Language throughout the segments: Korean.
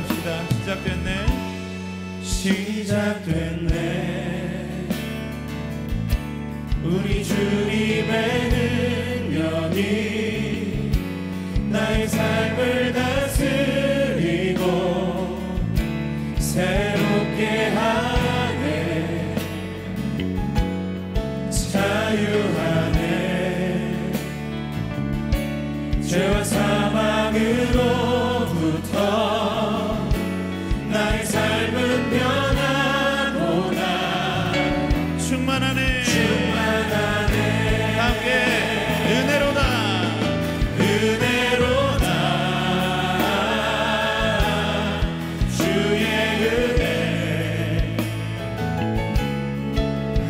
합시다. 시작됐네. 우리 주님의 능력이 나의 삶을 다스리고 새롭게 하네. 자유하네. 죄와 사망으로부터 나의 삶은 변하구나. 충만하네. 함께 은혜로다. 은혜로다. 주의 은혜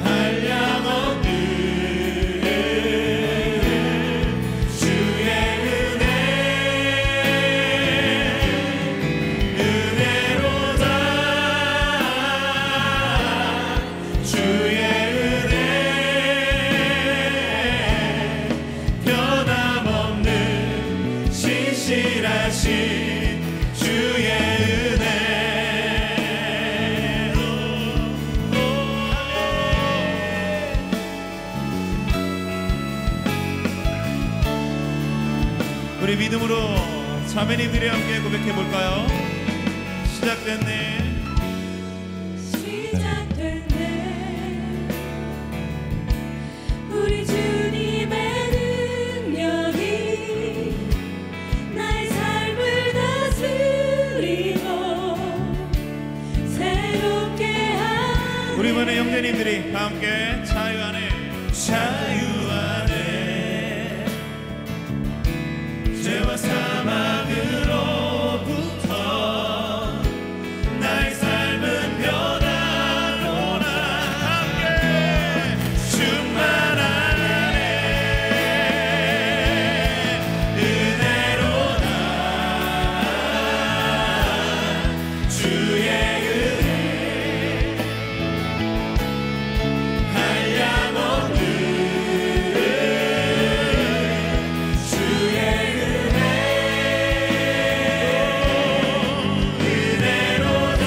한량없는 주의 은혜. 은혜로다. 주의 은혜 변함없는 신실하신 주의 은혜. 우리 믿음으로 자매님들이 함께 고백해 볼까요? 시작됐네. 우리 주님의 능력이 나의 삶을 다스리고 새롭게 하네. 우리 많은 형제님들이 함께 자유하네. 자유하네. 죄와 사망으로부터 나의 삶은 변하구나. 함께 충만하네. 은혜로다. 주의 은혜 한량없는 주의 은혜. 은혜로다.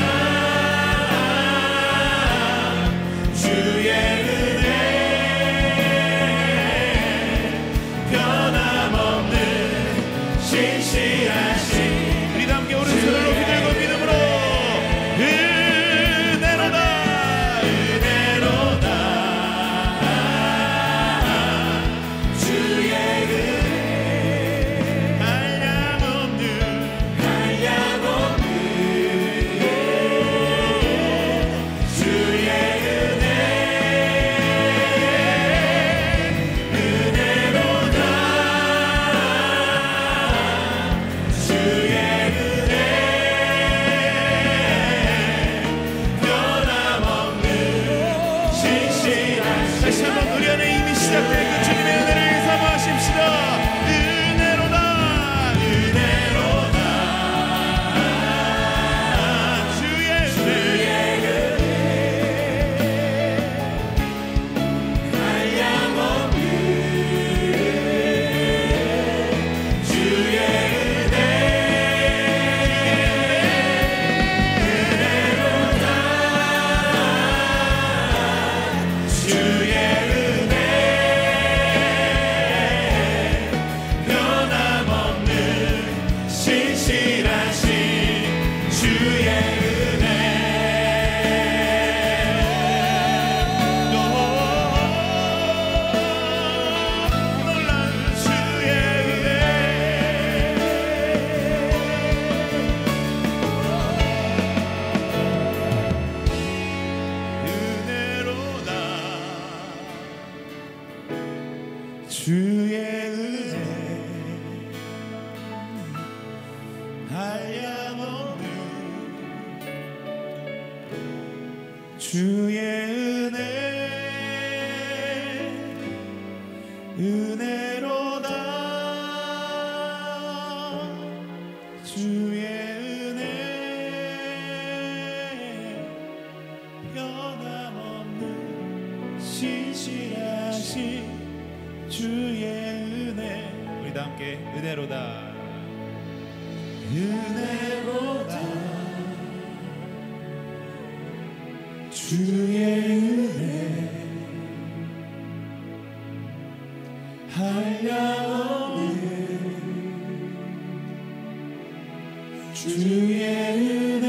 주의 은혜 변함없는 신실하신. 우리 다 함께 오른손을 높이 들고 믿음으로 은혜로다. 은혜로다. 주의 은혜 한량없는 주의 은혜. 은혜로다. 주의 은혜 변함없는 신실한. 다시 한번 우리 안에 이미 시작된 그 주님의 은혜를 사모하십시다. 은혜로다. 은혜로다. 주의 은혜 한량없는 주의 은혜. 은혜로다. 주의 은혜 변함없는 신실하신 주의 은혜. 놀라운 주의 은혜. 은혜로다. 주의 은혜 한량없는 주의 은혜. 은혜로다. 주의 은혜 변함없는 신실하신 주의 은혜. 우리 다 함께 은혜로다. 은혜로다. 주의 은혜 한량없는 주의 은혜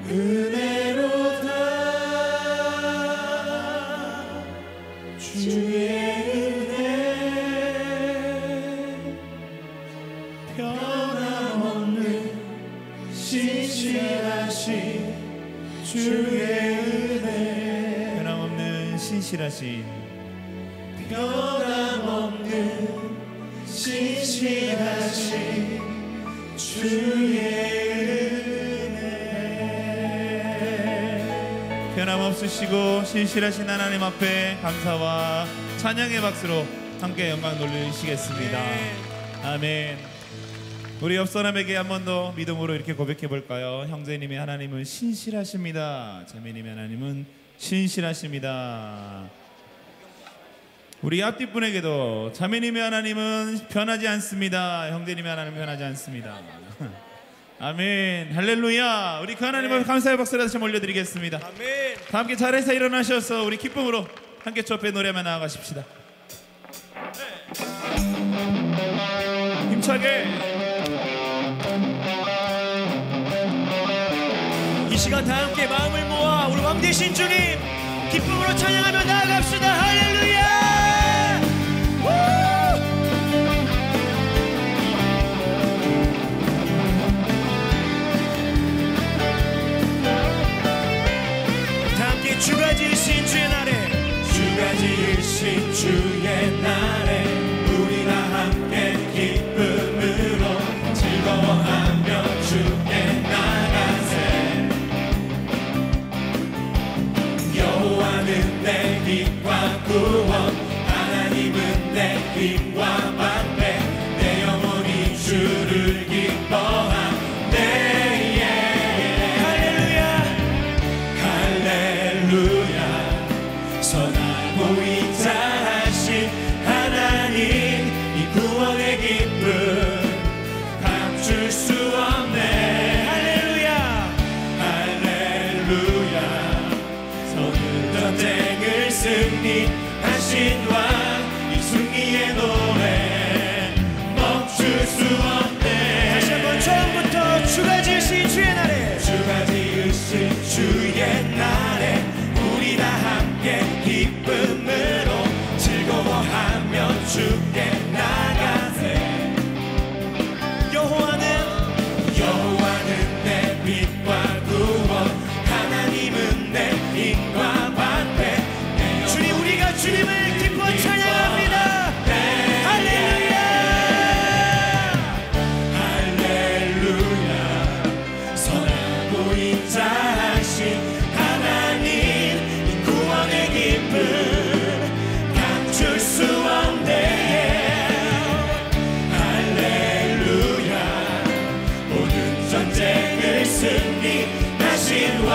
은혜로다 주의 은혜 변함없는 신실하신 주의 은혜 변함없는 신실하신 변함없는 신실하신 주의 은혜 변함없으시고 신실하신 하나님 앞에 감사와 찬양의 박수로 함께 영광 돌리시겠습니다. 아멘. 우리 옆 사람에게 한 번 더 믿음으로 이렇게 고백해 볼까요? 형제님의 하나님은 신실하십니다. 자매님의 하나님은 신실하십니다. 우리 앞뒷 분에게도 자매님의 하나님은 변하지 않습니다. 형제님의 하나님은 변하지 않습니다. 아멘. 할렐루야. 우리 그 하나님 앞에 감사의 박수를 다시 올려드리겠습니다. 아멘. 다 함께 자리에서 일어나셔서 우리 기쁨으로 함께 주 앞에 노래만 나아가십시다. 힘차게. 이 시간 다 함께 마음을 모아 우리 왕 되신 주님 기쁨으로 찬양하며 나아갑시다. 할렐루야. 다 함께 주가 지으신 주의 날에 주가 지으신 주의 날에 우리 다 함께 기쁨으로 즐거워하며 주께 나가세. 여호와는 내 빛과 구원 하나님은 내 힘과 방패 내 영혼이 주를 기뻐하네. 선하고 인자하신 하나님 이 구원의 기쁨 감출 수 없네. 할렐루야 할렐루야. 서는 전쟁을 승리하신 왕 이 승리의 노래 멈출 수 없네. 다시 한번 처음부터 주가 지으신 주의 날에 주가 지으신 주의 날에 우리 다 함께 기쁨으로 즐거워하며 주께 나가세. 여호와는 내 빛과 구원 하나님은 내 힘과 방패 주님 우리가 주님을 기뻐 찬양합니다. 할렐루야 할렐루야. 선하고 인자하신 하나님 구원의 기쁨 감출 수 없네. 할렐루야. 모든 전쟁을 승리하신 왕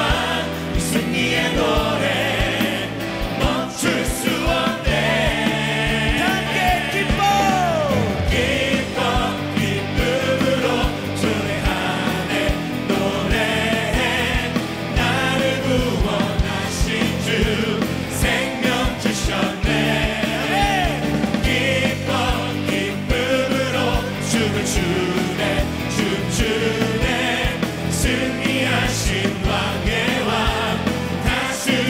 이 승리의 노래 멈출 수 없네. 함께 기뻐 기쁨으로 노래하네 노래해. 나를 구원하신 주 생명 주셨네. 기쁨으로 춤을 추네 춤추네. 승리하신 왕의 왕 다스리시네.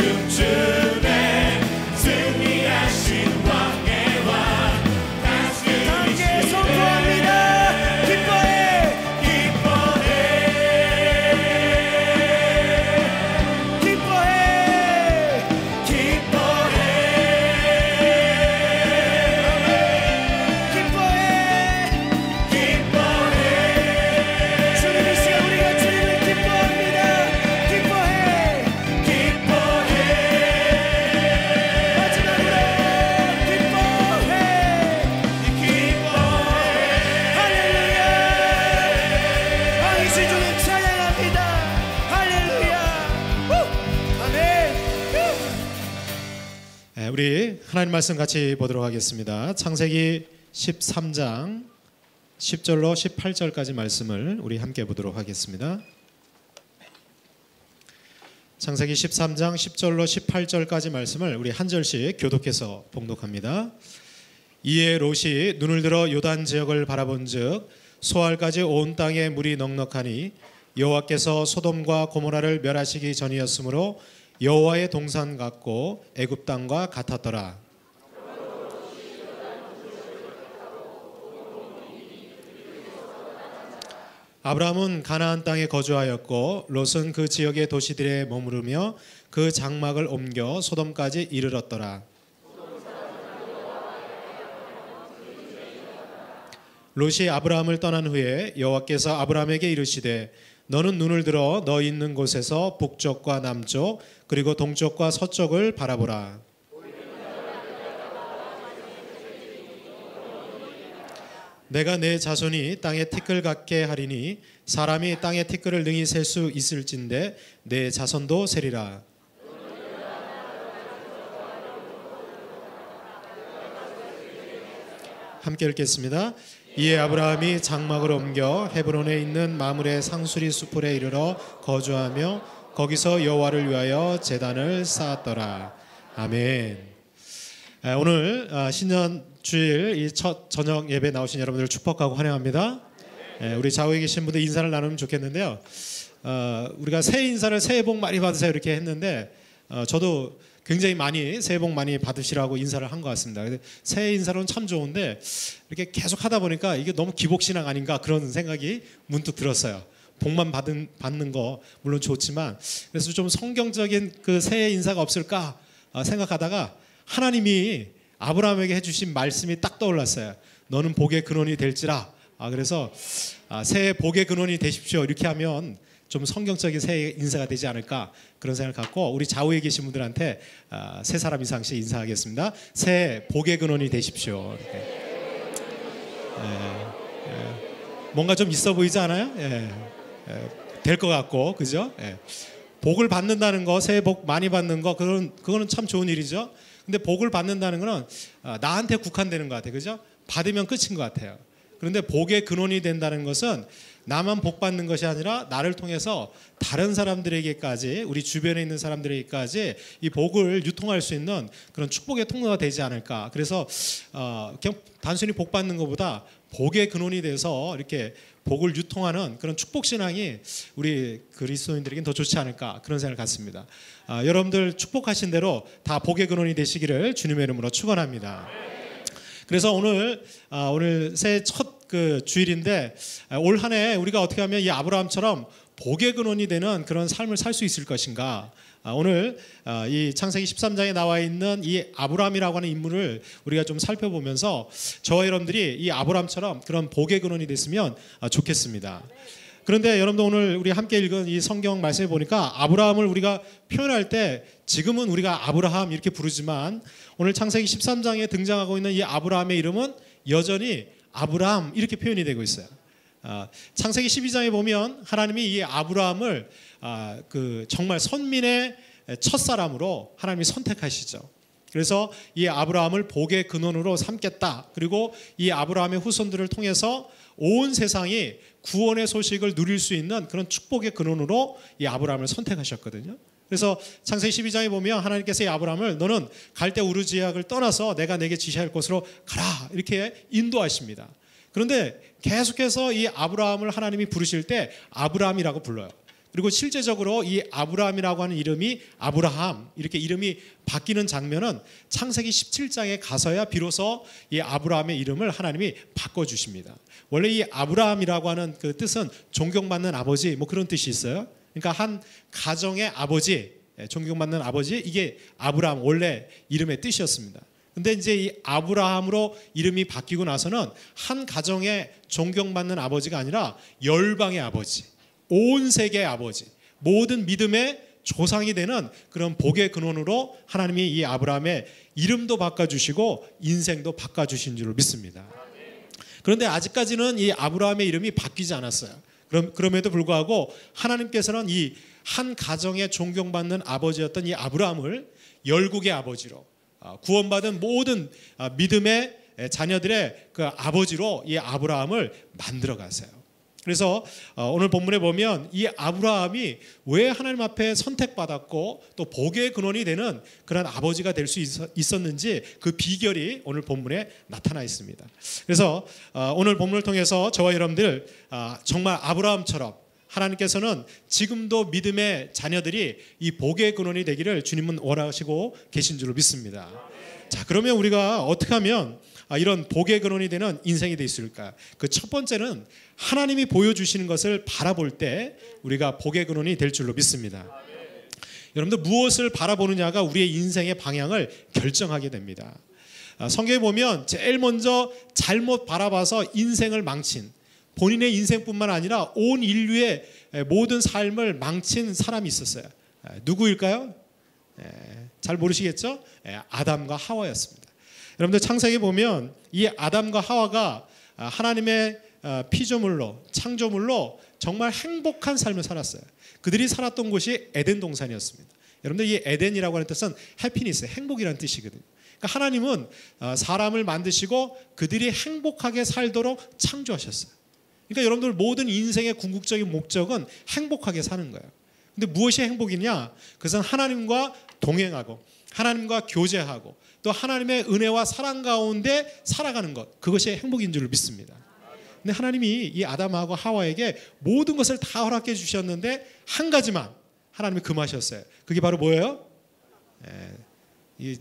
춤추네 승리하신 왕의 왕 함께 선포합니다. 기뻐해 기뻐해 기뻐해 기뻐해 주님 이 시간 우리가 주님을 기뻐합니다. 기뻐해 마지막으로 기뻐해 할렐루야 왕이신 주님 찬양합니다. 할렐루야 아멘. 우리 하나님 말씀 같이 보도록 하겠습니다. 창세기 13장 10절로 18절까지 말씀을 우리 함께 보도록 하겠습니다. 창세기 13장 10절로 18절까지 말씀을 우리 한 절씩 교독해서 봉독합니다. 이에 롯이 눈을 들어 요단 지역을 바라본즉 소알까지 온 땅에 물이 넉넉하니 여호와께서 소돔과 고모라를 멸하시기 전이었으므로 여호와의 동산 같고 애굽 땅과 같았더라. 아브라함은 가나안 땅에 거주하였고 롯은 그 지역의 도시들에 머무르며 그 장막을 옮겨 소돔까지 이르렀더라. 롯이 아브라함을 떠난 후에 여호와께서 아브라함에게 이르시되 너는 눈을 들어 너 있는 곳에서 북쪽과 남쪽 그리고 동쪽과 서쪽을 바라보라. 내가 내 자손이 땅에 티끌 같게 하리니 사람이 땅에 티끌을 능히 셀 수 있을진데 내 자손도 세리라. 함께 읽겠습니다. 이에 아브라함이 장막을 옮겨 헤브론에 있는 마므레 상수리 수풀에 이르러 거주하며 거기서 여호와를 위하여 제단을 쌓았더라. 아멘. 오늘 신년 주일 이 첫 저녁 예배 나오신 여러분들 축복하고 환영합니다. 우리 좌우에 계신 분들 인사를 나누면 좋겠는데요. 우리가 새해 인사를 새해 복 많이 받으세요 이렇게 했는데 저도 굉장히 많이 새해 복 많이 받으시라고 인사를 한 것 같습니다. 새해 인사로는 참 좋은데 이렇게 계속 하다 보니까 이게 너무 기복신앙 아닌가 그런 생각이 문득 들었어요. 복만 받는 거 물론 좋지만 그래서 좀 성경적인 그 새해 인사가 없을까 생각하다가 하나님이 아브라함에게 해주신 말씀이 딱 떠올랐어요. 너는 복의 근원이 될지라. 그래서 새해 복의 근원이 되십시오 이렇게 하면 좀 성경적인 새해 인사가 되지 않을까 그런 생각을 갖고 우리 좌우에 계신 분들한테 세 사람 이상씩 인사하겠습니다. 새해 복의 근원이 되십시오. 뭔가 좀 있어 보이지 않아요? 될 것 같고 그죠? 복을 받는다는 거, 새해 복 많이 받는 거 그거는 참 좋은 일이죠. 근데 복을 받는다는 거는 나한테 국한되는 것 같아요. 그죠? 받으면 끝인 것 같아요. 그런데 복의 근원이 된다는 것은 나만 복 받는 것이 아니라 나를 통해서 다른 사람들에게까지 우리 주변에 있는 사람들에게까지 이 복을 유통할 수 있는 그런 축복의 통로가 되지 않을까. 그래서 그냥 단순히 복 받는 것보다 복의 근원이 돼서 이렇게 복을 유통하는 그런 축복 신앙이 우리 그리스도인들에게는 더 좋지 않을까 그런 생각을 갖습니다. 여러분들 축복하신 대로 다 복의 근원이 되시기를 주님의 이름으로 축원합니다. 그래서 오늘 새해 첫 그 주일인데 올 한 해 우리가 어떻게 하면 이 아브라함처럼 복의 근원이 되는 그런 삶을 살 수 있을 것인가. 오늘 이 창세기 13장에 나와 있는 이 아브라함이라고 하는 인물을 우리가 좀 살펴보면서 저와 여러분들이 이 아브라함처럼 그런 복의 근원이 됐으면 좋겠습니다. 그런데 여러분들 오늘 우리 함께 읽은 이 성경 말씀에 보니까 아브라함을 우리가 표현할 때 지금은 우리가 아브라함 이렇게 부르지만 오늘 창세기 13장에 등장하고 있는 이 아브라함의 이름은 여전히 아브라함 이렇게 표현이 되고 있어요. 창세기 12장에 보면 하나님이 이 아브라함을 그 정말 선민의 첫사람으로 하나님이 선택하시죠. 그래서 이 아브라함을 복의 근원으로 삼겠다. 그리고 이 아브라함의 후손들을 통해서 온 세상이 구원의 소식을 누릴 수 있는 그런 축복의 근원으로 이 아브라함을 선택하셨거든요. 그래서 창세기 12장에 보면 하나님께서 이 아브라함을 너는 갈대 우르 지역을 떠나서 내가 내게 지시할 곳으로 가라 이렇게 인도하십니다. 그런데 계속해서 이 아브라함을 하나님이 부르실 때 아브라함이라고 불러요. 그리고 실제적으로 이 아브라함이라고 하는 이름이 아브라함 이렇게 이름이 바뀌는 장면은 창세기 17장에 가서야 비로소 이 아브라함의 이름을 하나님이 바꿔주십니다. 원래 이 아브라함이라고 하는 그 뜻은 존경받는 아버지 뭐 그런 뜻이 있어요. 그러니까 한 가정의 아버지, 존경받는 아버지, 이게 아브라함 원래 이름의 뜻이었습니다. 근데 이제 이 아브라함으로 이름이 바뀌고 나서는 한 가정의 존경받는 아버지가 아니라 열방의 아버지, 온 세계의 아버지, 모든 믿음의 조상이 되는 그런 복의 근원으로 하나님이 이 아브라함의 이름도 바꿔주시고 인생도 바꿔주신 줄을 믿습니다. 그런데 아직까지는 이 아브라함의 이름이 바뀌지 않았어요. 그럼에도 불구하고 하나님께서는 이 한 가정의 존경받는 아버지였던 이 아브라함을 열국의 아버지로, 구원받은 모든 믿음의 자녀들의 그 아버지로 이 아브라함을 만들어 가세요. 그래서 오늘 본문에 보면 이 아브라함이 왜 하나님 앞에 선택받았고 또 복의 근원이 되는 그런 아버지가 될 수 있었는지 그 비결이 오늘 본문에 나타나 있습니다. 그래서 오늘 본문을 통해서 저와 여러분들 정말 아브라함처럼 하나님께서는 지금도 믿음의 자녀들이 이 복의 근원이 되기를 주님은 원하시고 계신 줄로 믿습니다. 자, 그러면 우리가 어떻게 하면 이런 복의 근원이 되는 인생이 될 수 있을까? 그 첫 번째는 하나님이 보여주시는 것을 바라볼 때 우리가 복의 근원이 될 줄로 믿습니다. 여러분들 무엇을 바라보느냐가 우리의 인생의 방향을 결정하게 됩니다. 성경에 보면 제일 먼저 잘못 바라봐서 인생을 망친, 본인의 인생뿐만 아니라 온 인류의 모든 삶을 망친 사람이 있었어요. 누구일까요? 잘 모르시겠죠? 아담과 하와였습니다. 여러분들 창세기에 보면 이 아담과 하와가 하나님의 피조물로, 창조물로 정말 행복한 삶을 살았어요. 그들이 살았던 곳이 에덴 동산이었습니다. 여러분들 이 에덴이라고 하는 뜻은 해피니스, 행복이라는 뜻이거든요. 그러니까 하나님은 사람을 만드시고 그들이 행복하게 살도록 창조하셨어요. 그러니까 여러분들 모든 인생의 궁극적인 목적은 행복하게 사는 거예요. 근데 무엇이 행복이냐? 그것은 하나님과 동행하고 하나님과 교제하고 또 하나님의 은혜와 사랑 가운데 살아가는 것, 그것이 행복인 줄 믿습니다. 근데 하나님이 이 아담하고 하와에게 모든 것을 다 허락해 주셨는데 한 가지만 하나님이 금하셨어요. 그게 바로 뭐예요? 이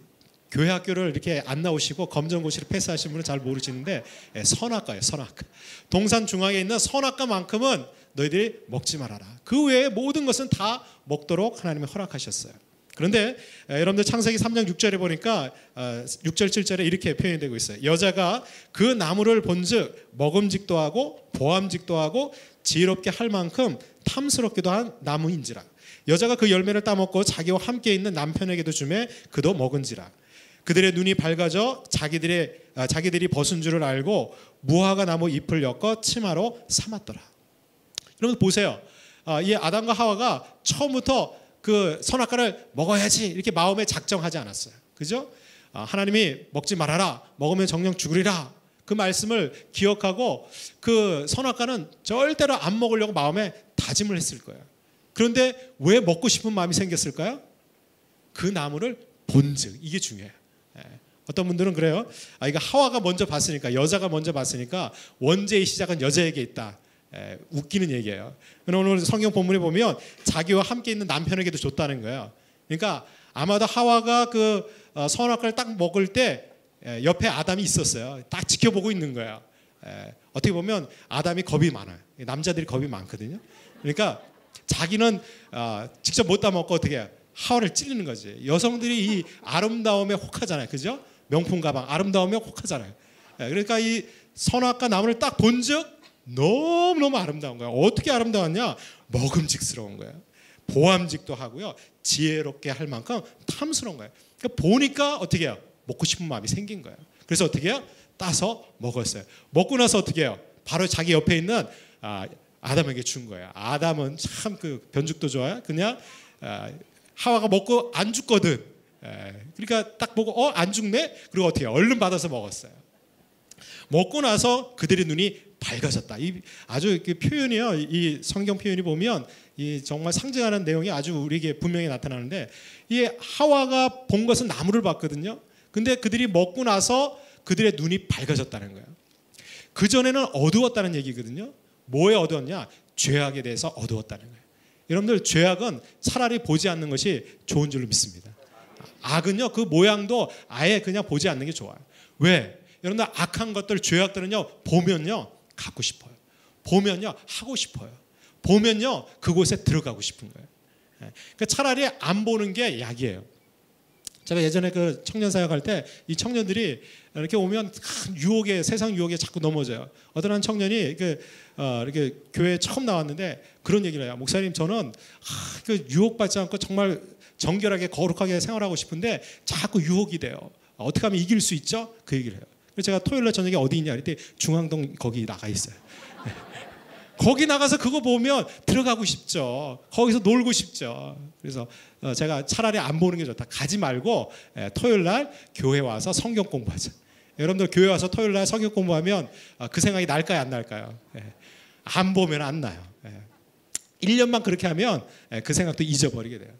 교회 학교를 이렇게 안 나오시고 검정고시를 패스하신 분은 잘 모르시는데 선악과예요. 선악과. 동산 중앙에 있는 선악과만큼은 너희들이 먹지 말아라. 그 외에 모든 것은 다 먹도록 하나님이 허락하셨어요. 그런데 여러분들 창세기 3장 6절에 보니까 6절 7절에 이렇게 표현이 되고 있어요. 여자가 그 나무를 본즉 먹음직도 하고 보암직도 하고 지혜롭게 할 만큼 탐스럽기도 한 나무인지라. 여자가 그 열매를 따먹고 자기와 함께 있는 남편에게도 주매 그도 먹은지라. 그들의 눈이 밝아져 자기들이 벗은 줄을 알고 무화과 나무 잎을 엮어 치마로 삼았더라. 여러분 보세요. 이 아담과 하와가 처음부터 그 선악과를 먹어야지 이렇게 마음에 작정하지 않았어요. 그죠? 하나님이 먹지 말아라, 먹으면 정령 죽으리라, 그 말씀을 기억하고 그 선악과는 절대로 안 먹으려고 마음에 다짐을 했을 거예요. 그런데 왜 먹고 싶은 마음이 생겼을까요? 그 나무를 본즉, 이게 중요해요. 어떤 분들은 그래요. 이거 하와가 먼저 봤으니까, 여자가 먼저 봤으니까 원죄의 시작은 여자에게 있다. 웃기는 얘기예요. 오늘 성경 본문에 보면 자기와 함께 있는 남편에게도 줬다는 거예요. 그러니까 아마도 하와가 그 선악과를 딱 먹을 때 옆에 아담이 있었어요. 딱 지켜보고 있는 거예요. 어떻게 보면 아담이 겁이 많아요. 남자들이 겁이 많거든요. 그러니까 자기는 직접 못 따먹고 어떻게 해요? 하와를 찔리는 거지. 여성들이 이 아름다움에 혹하잖아요. 그죠? 명품 가방 아름다움에 혹하잖아요. 그러니까 이 선악과 나무를 딱 본즉 너무너무 아름다운 거예요. 어떻게 아름다웠냐? 먹음직스러운 거예요. 보암직도 하고요. 지혜롭게 할 만큼 탐스러운 거예요. 그러니까 보니까 어떻게 해요? 먹고 싶은 마음이 생긴 거예요. 그래서 어떻게 해요? 따서 먹었어요. 먹고 나서 어떻게 해요? 바로 자기 옆에 있는 아담에게 준 거예요. 아담은 참 그 변죽도 좋아요. 그냥 하와가 먹고 안 죽거든. 그러니까 딱 보고 안 죽네? 그리고 어떻게 해요? 얼른 받아서 먹었어요. 먹고 나서 그들의 눈이 밝아졌다. 이 아주 그 표현이요. 이 성경 표현이 보면 이 정말 상징하는 내용이 아주 우리에게 분명히 나타나는데, 이 하와가 본 것은 나무를 봤거든요. 근데 그들이 먹고 나서 그들의 눈이 밝아졌다는 거예요. 그 전에는 어두웠다는 얘기거든요. 뭐에 어두웠냐? 죄악에 대해서 어두웠다는 거예요. 여러분들 죄악은 차라리 보지 않는 것이 좋은 줄로 믿습니다. 악은요 그 모양도 아예 그냥 보지 않는 게 좋아요. 왜? 여러분들 악한 것들 죄악들은요 보면요 갖고 싶어요. 보면요 하고 싶어요. 보면요 그곳에 들어가고 싶은 거예요. 그러니까 차라리 안 보는 게 약이에요. 제가 예전에 그 청년 사역할 때 이 청년들이 이렇게 오면 큰 유혹에 세상 유혹에 자꾸 넘어져요. 어떤 한 청년이 이렇게 교회에 처음 나왔는데 그런 얘기를 해요. 목사님 저는 그 유혹받지 않고 정말 정결하게 거룩하게 생활하고 싶은데 자꾸 유혹이 돼요. 어떻게 하면 이길 수 있죠? 그 얘기를 해요. 그래서 제가 토요일날 저녁에 어디 있냐 그랬더니 중앙동 거기 나가 있어요. 거기 나가서 그거 보면 들어가고 싶죠. 거기서 놀고 싶죠. 그래서 제가 차라리 안 보는 게 좋다. 가지 말고 토요일날 교회 와서 성경 공부하자. 여러분들 교회 와서 토요일날 성경 공부하면 그 생각이 날까요 안 날까요? 안 보면 안 나요. 1년만 그렇게 하면 그 생각도 잊어버리게 돼요.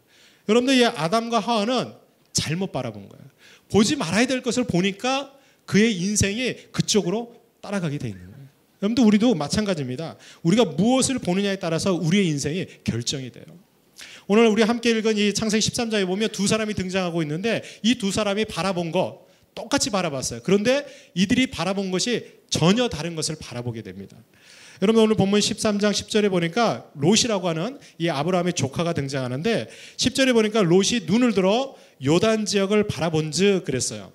여러분들 이 아담과 하와는 잘못 바라본 거예요. 보지 말아야 될 것을 보니까 그의 인생이 그쪽으로 따라가게 돼 있는 거예요. 여러분들 우리도 마찬가지입니다. 우리가 무엇을 보느냐에 따라서 우리의 인생이 결정이 돼요. 오늘 우리 함께 읽은 이 창세기 13장에 보면 두 사람이 등장하고 있는데 이 두 사람이 바라본 거 똑같이 바라봤어요. 그런데 이들이 바라본 것이 전혀 다른 것을 바라보게 됩니다. 여러분 오늘 본문 13장 10절에 보니까 롯이라고 하는 이 아브라함의 조카가 등장하는데 10절에 보니까 롯이 눈을 들어 요단 지역을 바라본즉 그랬어요.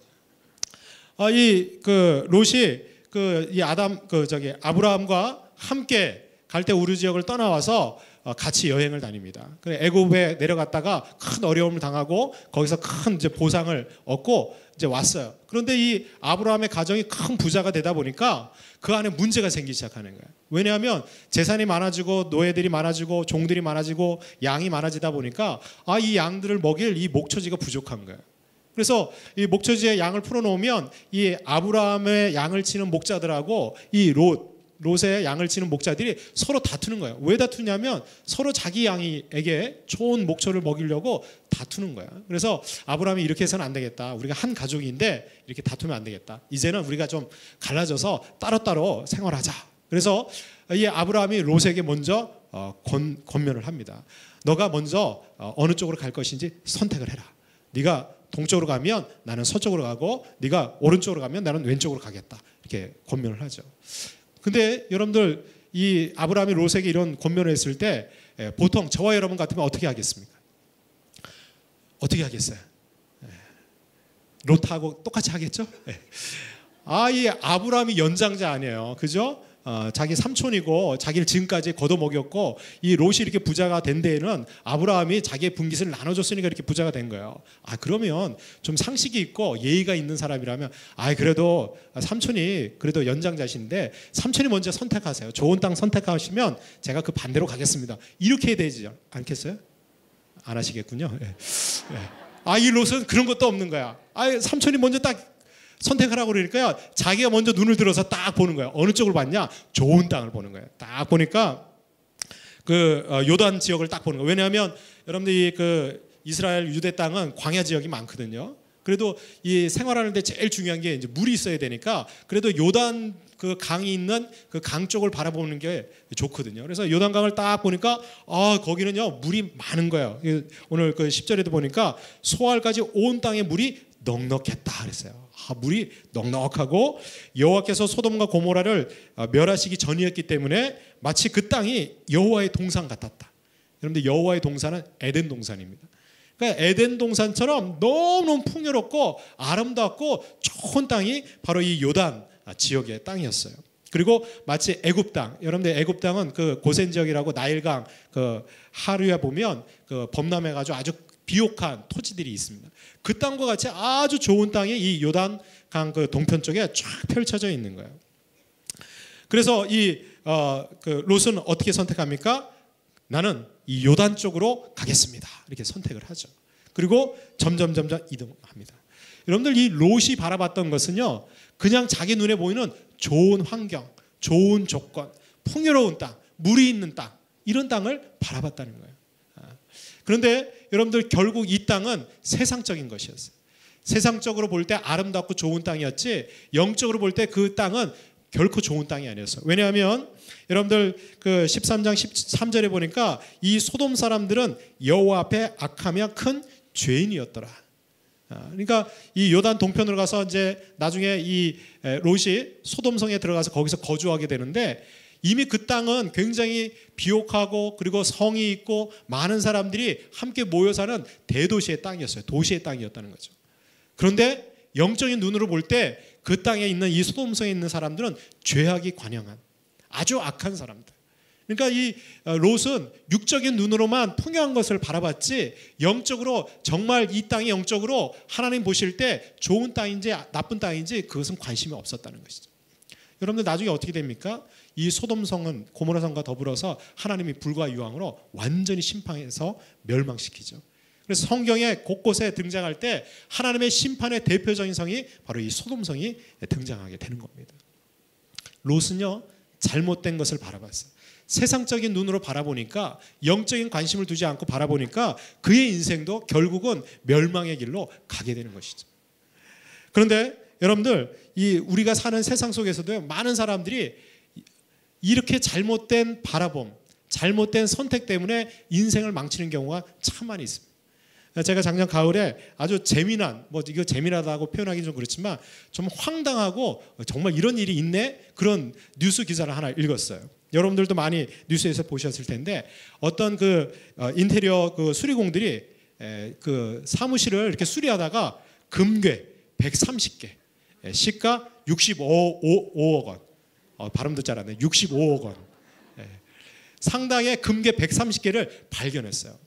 이 롯이 이 아브라함과 함께 갈대 우르 지역을 떠나와서 같이 여행을 다닙니다. 그래 애굽에 내려갔다가 큰 어려움을 당하고 거기서 큰 이제 보상을 얻고 이제 왔어요. 그런데 이 아브라함의 가정이 큰 부자가 되다 보니까 그 안에 문제가 생기기 시작하는 거예요. 왜냐하면 재산이 많아지고 노예들이 많아지고 종들이 많아지고 양이 많아지다 보니까 이 양들을 먹일 이 목초지가 부족한 거예요. 그래서 이 목초지에 양을 풀어놓으면 이 아브라함의 양을 치는 목자들하고 이 롯의 양을 치는 목자들이 서로 다투는 거예요. 왜 다투냐면 서로 자기 양에게 좋은 목초를 먹이려고 다투는 거예요. 그래서 아브라함이 이렇게 해서는 안 되겠다. 우리가 한 가족인데 이렇게 다투면 안 되겠다. 이제는 우리가 좀 갈라져서 따로따로 생활하자. 그래서 이 아브라함이 롯에게 먼저 권면을 합니다. 너가 먼저 어느 쪽으로 갈 것인지 선택을 해라. 네가 동쪽으로 가면 나는 서쪽으로 가고 네가 오른쪽으로 가면 나는 왼쪽으로 가겠다. 이렇게 권면을 하죠. 근데 여러분들 이 아브라함이 롯에게 이런 권면을 했을 때 보통 저와 여러분 같으면 어떻게 하겠습니까? 어떻게 하겠어요? 롯하고 똑같이 하겠죠? 이 아브라함이 연장자 아니에요. 그죠? 자기 삼촌이고 자기를 지금까지 걷어먹였고 이 롯이 이렇게 부자가 된 데에는 아브라함이 자기의 분깃을 나눠줬으니까 이렇게 부자가 된 거예요. 그러면 좀 상식이 있고 예의가 있는 사람이라면 그래도 삼촌이 그래도 연장자신데 삼촌이 먼저 선택하세요. 좋은 땅 선택하시면 제가 그 반대로 가겠습니다. 이렇게 해야 되지 않겠어요? 안 하시겠군요. 이 롯은 그런 것도 없는 거야. 삼촌이 먼저 딱 선택하라고 그러니까 자기가 먼저 눈을 들어서 딱 보는 거예요. 어느 쪽을 봤냐? 좋은 땅을 보는 거예요. 딱 보니까 요단 지역을 딱 보는 거예요. 왜냐하면 여러분들이 이스라엘 유대 땅은 광야 지역이 많거든요. 그래도 이 생활하는데 제일 중요한 게 이제 물이 있어야 되니까 그래도 요단 강이 있는 그 강 쪽을 바라보는 게 좋거든요. 그래서 요단강을 딱 보니까 거기는요 물이 많은 거예요. 오늘 10절에도 보니까 소알까지 온 땅에 물이 넉넉했다 그랬어요. 물이 넉넉하고 여호와께서 소돔과 고모라를 멸하시기 전이었기 때문에 마치 그 땅이 여호와의 동산 같았다. 여러분들 여호와의 동산은 에덴 동산입니다. 그러니까 에덴 동산처럼 너무너무 풍요롭고 아름답고 좋은 땅이 바로 이 요단 지역의 땅이었어요. 그리고 마치 애굽 땅, 여러분들 애굽 땅은 고센 지역이라고 나일강 하류에 보면 범람해가지고 아주 비옥한 토지들이 있습니다. 그 땅과 같이 아주 좋은 땅이 이 요단강 동편 쪽에 쫙 펼쳐져 있는 거예요. 그래서 이 롯은 어떻게 선택합니까? 나는 이 요단 쪽으로 가겠습니다. 이렇게 선택을 하죠. 그리고 점점 이동합니다. 여러분들 이 롯이 바라봤던 것은요, 그냥 자기 눈에 보이는 좋은 환경, 좋은 조건, 풍요로운 땅, 물이 있는 땅, 이런 땅을 바라봤다는 거예요. 그런데 여러분들 결국 이 땅은 세상적인 것이었어요. 세상적으로 볼 때 아름답고 좋은 땅이었지 영적으로 볼 때 그 땅은 결코 좋은 땅이 아니었어요. 왜냐하면 여러분들 그 13장 13절에 보니까 이 소돔 사람들은 여호와 앞에 악하며 큰 죄인이었더라. 그러니까 이 요단 동편으로 가서 이제 나중에 이 롯이 소돔성에 들어가서 거기서 거주하게 되는데, 이미 그 땅은 굉장히 비옥하고 그리고 성이 있고 많은 사람들이 함께 모여 사는 대도시의 땅이었어요. 도시의 땅이었다는 거죠. 그런데 영적인 눈으로 볼 때 그 땅에 있는 이 소돔성에 있는 사람들은 죄악이 관영한 아주 악한 사람들. 그러니까 이 롯은 육적인 눈으로만 풍요한 것을 바라봤지, 영적으로 정말 이 땅이 영적으로 하나님 보실 때 좋은 땅인지 나쁜 땅인지 그것은 관심이 없었다는 것이죠. 여러분들 나중에 어떻게 됩니까? 이 소돔성은 고모라성과 더불어서 하나님이 불과 유황으로 완전히 심판해서 멸망시키죠. 그래서 성경에 곳곳에 등장할 때 하나님의 심판의 대표적인 성이 바로 이 소돔성이 등장하게 되는 겁니다. 롯은요, 잘못된 것을 바라봤어요. 세상적인 눈으로 바라보니까, 영적인 관심을 두지 않고 바라보니까 그의 인생도 결국은 멸망의 길로 가게 되는 것이죠. 그런데 여러분들, 이 우리가 사는 세상 속에서도 많은 사람들이 이렇게 잘못된 바라봄, 잘못된 선택 때문에 인생을 망치는 경우가 참 많이 있습니다. 제가 작년 가을에 아주 재미난, 뭐 이거 재미나다고 표현하기 좀 그렇지만 좀 황당하고 정말 이런 일이 있네, 그런 뉴스 기사를 하나 읽었어요. 여러분들도 많이 뉴스에서 보셨을 텐데, 어떤 그 인테리어 그 수리공들이 그 사무실을 이렇게 수리하다가 금괴 130개, 시가 65억 원, 발음도 잘 안 돼, 65억 원 상당의 금괴 130개를 발견했어요.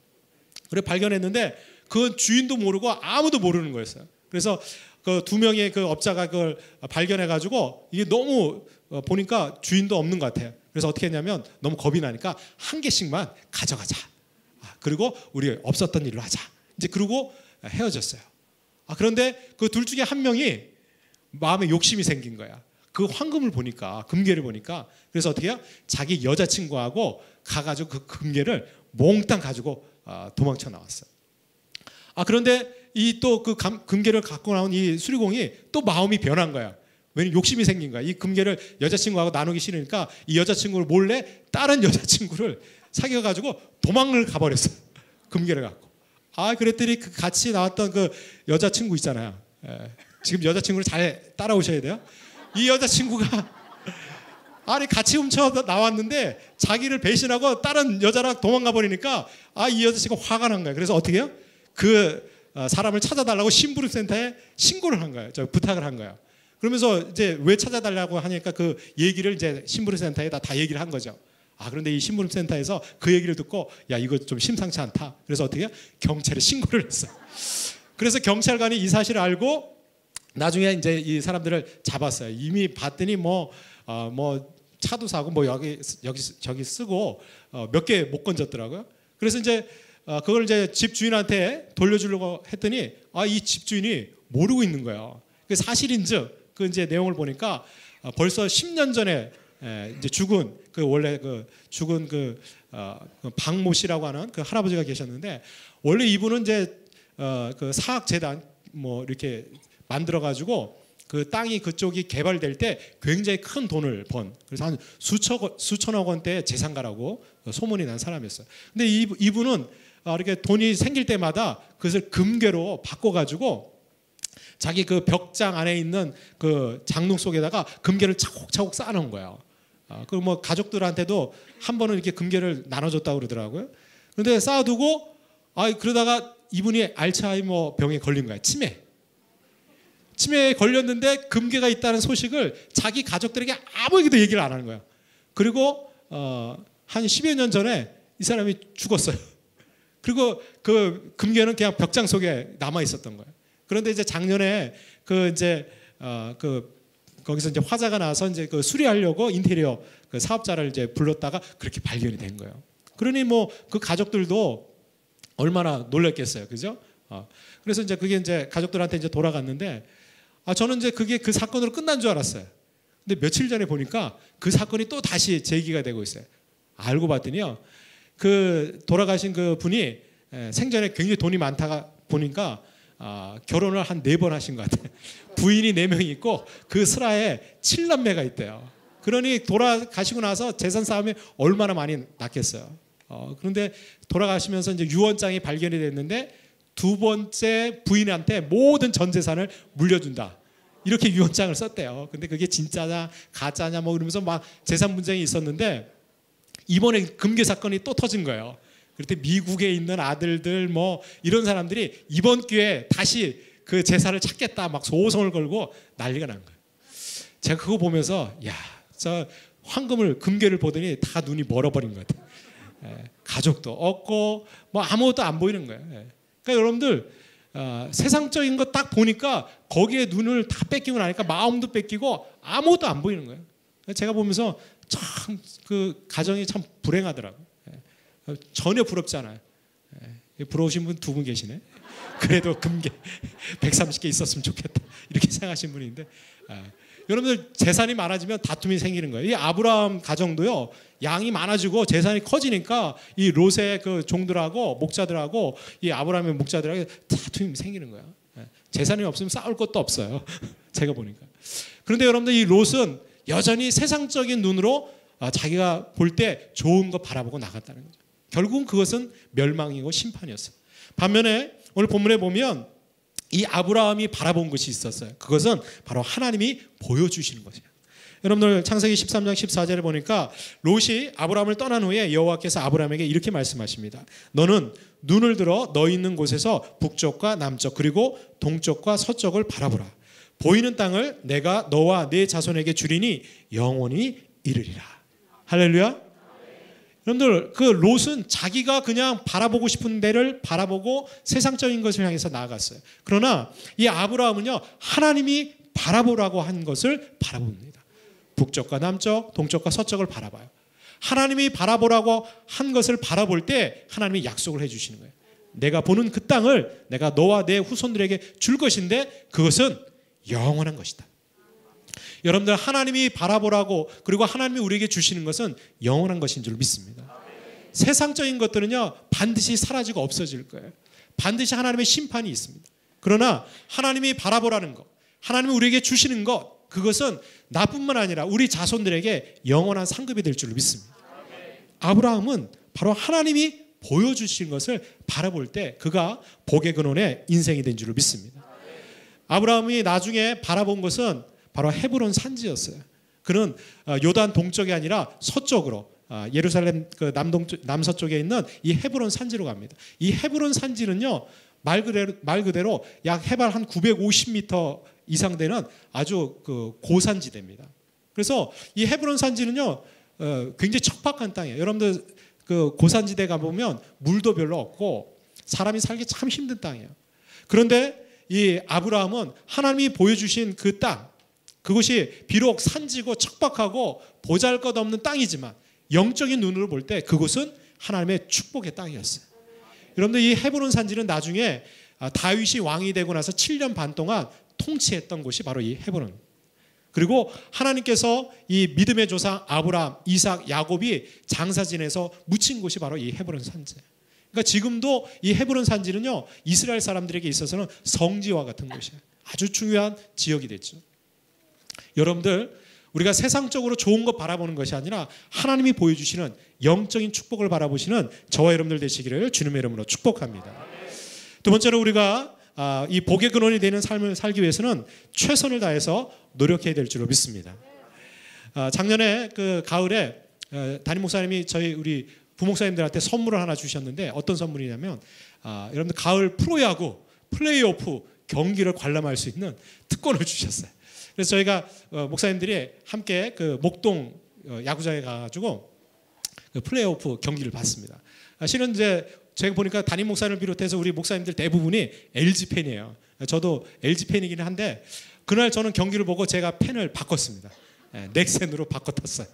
그래 발견했는데 그 주인도 모르고 아무도 모르는 거였어요. 그래서 그 두 명의 그 업자가 그걸 발견해가지고, 이게 너무 보니까 주인도 없는 것 같아요. 그래서 어떻게 했냐면, 너무 겁이 나니까 한 개씩만 가져가자. 그리고 우리 없었던 일로 하자. 이제 그러고 헤어졌어요. 그런데 그 둘 중에 한 명이 마음에 욕심이 생긴 거야. 그 황금을 보니까, 금괴를 보니까. 그래서 어떻게 해요? 자기 여자친구하고 가가지고 그 금괴를 몽땅 가지고 도망쳐 나왔어요. 그런데 이 또 그 금괴를 갖고 나온 이 수리공이 또 마음이 변한 거야. 왜냐면 욕심이 생긴 거야. 이 금괴를 여자친구하고 나누기 싫으니까 이 여자친구를 몰래 다른 여자친구를 사귀어가지고 도망을 가버렸어. 금괴를 갖고. 그랬더니 그 같이 나왔던 그 여자친구 있잖아요. 지금 여자친구를 잘 따라오셔야 돼요. 이 여자친구가 같이 훔쳐 나왔는데 자기를 배신하고 다른 여자랑 도망가 버리니까 이 여자친구가 화가 난 거예요. 그래서 어떻게 해요? 그 사람을 찾아달라고 심부름센터에 신고를 한 거예요. 부탁을 한 거예요. 그러면서 이제 왜 찾아달라고 하니까 그 얘기를 이제 심부름센터에다 다 얘기를 한 거죠. 그런데 이 심부름센터에서 그 얘기를 듣고, 야, 이거 좀 심상치 않다. 그래서 어떻게 해요? 경찰에 신고를 했어요. 그래서 경찰관이 이 사실을 알고 나중에 이제 이 사람들을 잡았어요. 이미 봤더니 뭐 차도 사고 뭐 여기 저기 쓰고 몇 개 못 건졌더라고요. 그래서 이제 그걸 이제 집 주인한테 돌려주려고 했더니 이 집 주인이 모르고 있는 거예요. 그 사실인즉 그 이제 내용을 보니까 벌써 10년 전에 이제 죽은 그 원래 그 죽은 그 박모 씨라고 하는 그 할아버지가 계셨는데, 원래 이분은 이제 그 사학재단 뭐 이렇게 만들어 가지고 그 땅이 그쪽이 개발될 때 굉장히 큰 돈을 번, 그래서 한 수천억 원대의 재산가라고 소문이 난 사람이었어요. 근데 이분은 이렇게 돈이 생길 때마다 그것을 금괴로 바꿔가지고 자기 그 벽장 안에 있는 그 장롱 속에다가 금괴를 차곡차곡 쌓아놓은 거예요. 그리고 뭐 가족들한테도 한 번은 이렇게 금괴를 나눠줬다고 그러더라고요. 그런데 쌓아두고 그러다가 이분이 알츠하이머 병에 걸린 거예요. 치매에 걸렸는데 금괴가 있다는 소식을 자기 가족들에게 아무에게도 얘기를 안 하는 거예요. 그리고 한 10여 년 전에 이 사람이 죽었어요. 그리고 그 금괴는 그냥 벽장 속에 남아 있었던 거예요. 그런데 이제 작년에 거기서 이제 화자가 나서 이제 그 수리하려고 인테리어 그 사업자를 이제 불렀다가 그렇게 발견이 된 거예요. 그러니 뭐 그 가족들도 얼마나 놀랐겠어요, 그죠? 그래서 이제 그게 이제 가족들한테 이제 돌아갔는데, 저는 이제 그게 그 사건으로 끝난 줄 알았어요. 근데 며칠 전에 보니까 그 사건이 또 다시 제기가 되고 있어요. 알고 봤더니요, 그 돌아가신 그 분이 생전에 굉장히 돈이 많다가 보니까 결혼을 한 4번 하신 것 같아요. 부인이 4명이 있고 그 슬하에 7남매가 있대요. 그러니 돌아가시고 나서 재산 싸움이 얼마나 많이 났겠어요. 그런데 돌아가시면서 이제 유언장이 발견이 됐는데 2번째 부인한테 모든 전 재산을 물려준다. 이렇게 유언장을 썼대요. 근데 그게 진짜냐 가짜냐 뭐 그러면서 막 재산 분쟁이 있었는데 이번에 금괴 사건이 또 터진 거예요. 그때 미국에 있는 아들들 뭐 이런 사람들이 이번 기회에 다시 그 재산을 찾겠다 막 소송을 걸고 난리가 난 거예요. 제가 그거 보면서 야, 저 황금을 금괴를 보더니 다 눈이 멀어버린 것 같아요. 가족도 없고 뭐 아무것도 안 보이는 거예요. 그러니까 여러분들 세상적인 거 딱 보니까 거기에 눈을 다 뺏기고 나니까 마음도 뺏기고 아무것도 안 보이는 거예요. 제가 보면서 참 그 가정이 참 불행하더라고요. 전혀 부럽지 않아요. 부러우신 분 2분 계시네. 그래도 금괴 130개 있었으면 좋겠다 이렇게 생각하신 분인데 여러분들 재산이 많아지면 다툼이 생기는 거예요. 이 아브라함 가정도요 양이 많아지고 재산이 커지니까 이 롯의 그 종들하고 목자들하고 이 아브라함의 목자들하고 다툼이 생기는 거예요. 재산이 없으면 싸울 것도 없어요. 제가 보니까. 그런데 여러분들 이 롯은 여전히 세상적인 눈으로 자기가 볼 때 좋은 거 바라보고 나갔다는 거죠. 결국은 그것은 멸망이고 심판이었어요. 반면에 오늘 본문에 보면 이 아브라함이 바라본 것이 있었어요. 그것은 바로 하나님이 보여주시는 것이에요. 여러분들 창세기 13장 14절에 보니까 롯이 아브라함을 떠난 후에 여호와께서 아브라함에게 이렇게 말씀하십니다. 너는 눈을 들어 너 있는 곳에서 북쪽과 남쪽 그리고 동쪽과 서쪽을 바라보라. 보이는 땅을 내가 너와 네 자손에게 주리니 영원히 이르리라. 할렐루야. 여러분들 그 롯은 자기가 그냥 바라보고 싶은 데를 바라보고 세상적인 것을 향해서 나아갔어요. 그러나 이 아브라함은요 하나님이 바라보라고 한 것을 바라봅니다. 북쪽과 남쪽, 동쪽과 서쪽을 바라봐요. 하나님이 바라보라고 한 것을 바라볼 때 하나님이 약속을 해주시는 거예요. 내가 보는 그 땅을 내가 너와 내 후손들에게 줄 것인데 그것은 영원한 것이다. 여러분들 하나님이 바라보라고 그리고 하나님이 우리에게 주시는 것은 영원한 것인 줄 믿습니다. 세상적인 것들은요 반드시 사라지고 없어질 거예요. 반드시 하나님의 심판이 있습니다. 그러나 하나님이 바라보라는 것, 하나님이 우리에게 주시는 것, 그것은 나뿐만 아니라 우리 자손들에게 영원한 상급이 될 줄 믿습니다. 아브라함은 바로 하나님이 보여주신 것을 바라볼 때 그가 복의 근원의 인생이 된 줄 믿습니다. 아브라함이 나중에 바라본 것은 바로 헤브론 산지였어요. 그는 요단 동쪽이 아니라 서쪽으로 예루살렘 그 남서쪽에 있는 이 헤브론 산지로 갑니다. 이 헤브론 산지는요 말 그대로 약 해발 한 950m 이상 되는 아주 그 고산지대입니다. 그래서 이 헤브론 산지는요 굉장히 척박한 땅이에요. 여러분들 그 고산지대 가보면 물도 별로 없고 사람이 살기 참 힘든 땅이에요. 그런데 이 아브라함은 하나님이 보여주신 그 땅, 그것이 비록 산지고 척박하고 보잘것없는 땅이지만 영적인 눈으로 볼 때 그곳은 하나님의 축복의 땅이었어요. 여러분들 이 헤브론 산지는 나중에 다윗이 왕이 되고 나서 7년 반 동안 통치했던 곳이 바로 이 헤브론. 그리고 하나님께서 이 믿음의 조상 아브라함, 이삭, 야곱이 장사 지내서 묻힌 곳이 바로 이 헤브론 산지예요. 그러니까 지금도 이 헤브론 산지는요 이스라엘 사람들에게 있어서는 성지와 같은 곳이에요. 아주 중요한 지역이 됐죠. 여러분들 우리가 세상적으로 좋은 것 바라보는 것이 아니라 하나님이 보여주시는 영적인 축복을 바라보시는 저와 여러분들 되시기를 주님의 이름으로 축복합니다. 두 번째로 우리가 이 복의 근원이 되는 삶을 살기 위해서는 최선을 다해서 노력해야 될 줄로 믿습니다. 작년에 그 가을에 담임 목사님이 우리 부목사님들한테 선물을 하나 주셨는데 어떤 선물이냐면 여러분들 가을 프로야구 플레이오프 경기를 관람할 수 있는 특권을 주셨어요. 그래서 저희가 목사님들이 함께 그 목동 야구장에 가가지고 그 플레이오프 경기를 봤습니다. 실은 이제 제가 보니까 담임 목사님을 비롯해서 우리 목사님들 대부분이 LG 팬이에요. 저도 LG 팬이긴 한데 그날 저는 경기를 보고 제가 팬을 바꿨습니다. 넥센으로 바꿨었어요.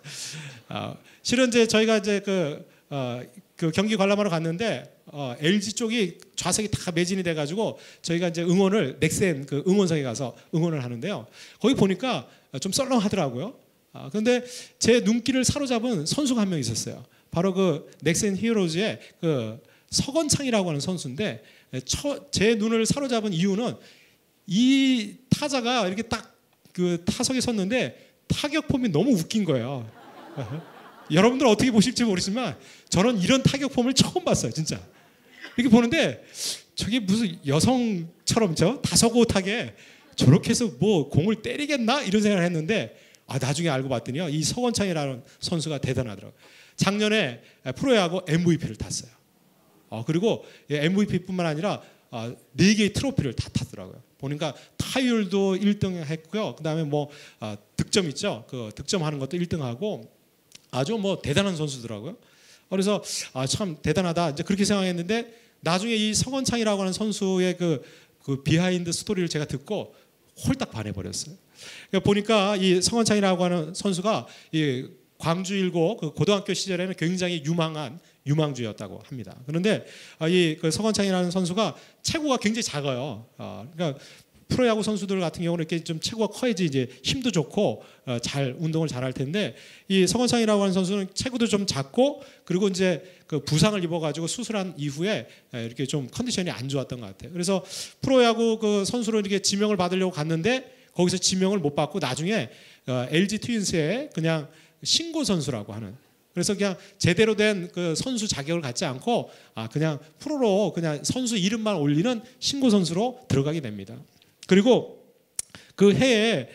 실은 이제 저희가 이제 그 경기 관람하러 갔는데 LG 쪽이 좌석이 다 매진이 돼가지고 저희가 이제 응원을 넥센 그 응원석에 가서 응원을 하는데요. 거기 보니까 좀 썰렁하더라고요. 그런데 제 눈길을 사로잡은 선수가 한 명 있었어요. 바로 그 넥센 히어로즈의 그 서건창이라고 하는 선수인데 제 눈을 사로잡은 이유는 이 타자가 이렇게 딱 그 타석에 섰는데 타격폼이 너무 웃긴 거예요. 여러분들 어떻게 보실지 모르지만 저는 이런 타격폼을 처음 봤어요, 진짜. 이렇게 보는데 저게 무슨 여성처럼 다소곳하게 저렇게 해서 뭐 공을 때리겠나 이런 생각을 했는데 나중에 알고 봤더니요, 이 서건창이라는 선수가 대단하더라고요. 작년에 프로야구 MVP를 탔어요. 그리고 MVP뿐만 아니라 4개의 트로피를 다 탔더라고요. 보니까 타율도 1등 했고요. 그다음에 뭐 득점 있죠. 그 득점하는 것도 1등하고 아주 뭐 대단한 선수더라고요. 그래서 참 대단하다 이제 그렇게 생각했는데 나중에 이 서건창이라고 하는 선수의 그 비하인드 스토리를 제가 듣고 홀딱 반해버렸어요. 그러니까 보니까 이 서건창이라고 하는 선수가 이 광주일고 그 고등학교 시절에는 굉장히 유망한 유망주였다고 합니다. 그런데 이 그 서건창이라는 선수가 체구가 굉장히 작아요. 그러니까 프로야구 선수들 같은 경우는 이렇게 좀 체구가 커야지 이제 힘도 좋고 잘 운동을 잘할 텐데 이 서건창이라고 하는 선수는 체구도 좀 작고 그리고 이제 그 부상을 입어가지고 수술한 이후에 이렇게 좀 컨디션이 안 좋았던 것 같아요. 그래서 프로야구 그 선수로 이렇게 지명을 받으려고 갔는데 거기서 지명을 못 받고 나중에 LG 트윈스에 그냥 신고 선수라고 하는, 그래서 그냥 제대로 된 그 선수 자격을 갖지 않고 그냥 프로로 그냥 선수 이름만 올리는 신고 선수로 들어가게 됩니다. 그리고 그 해에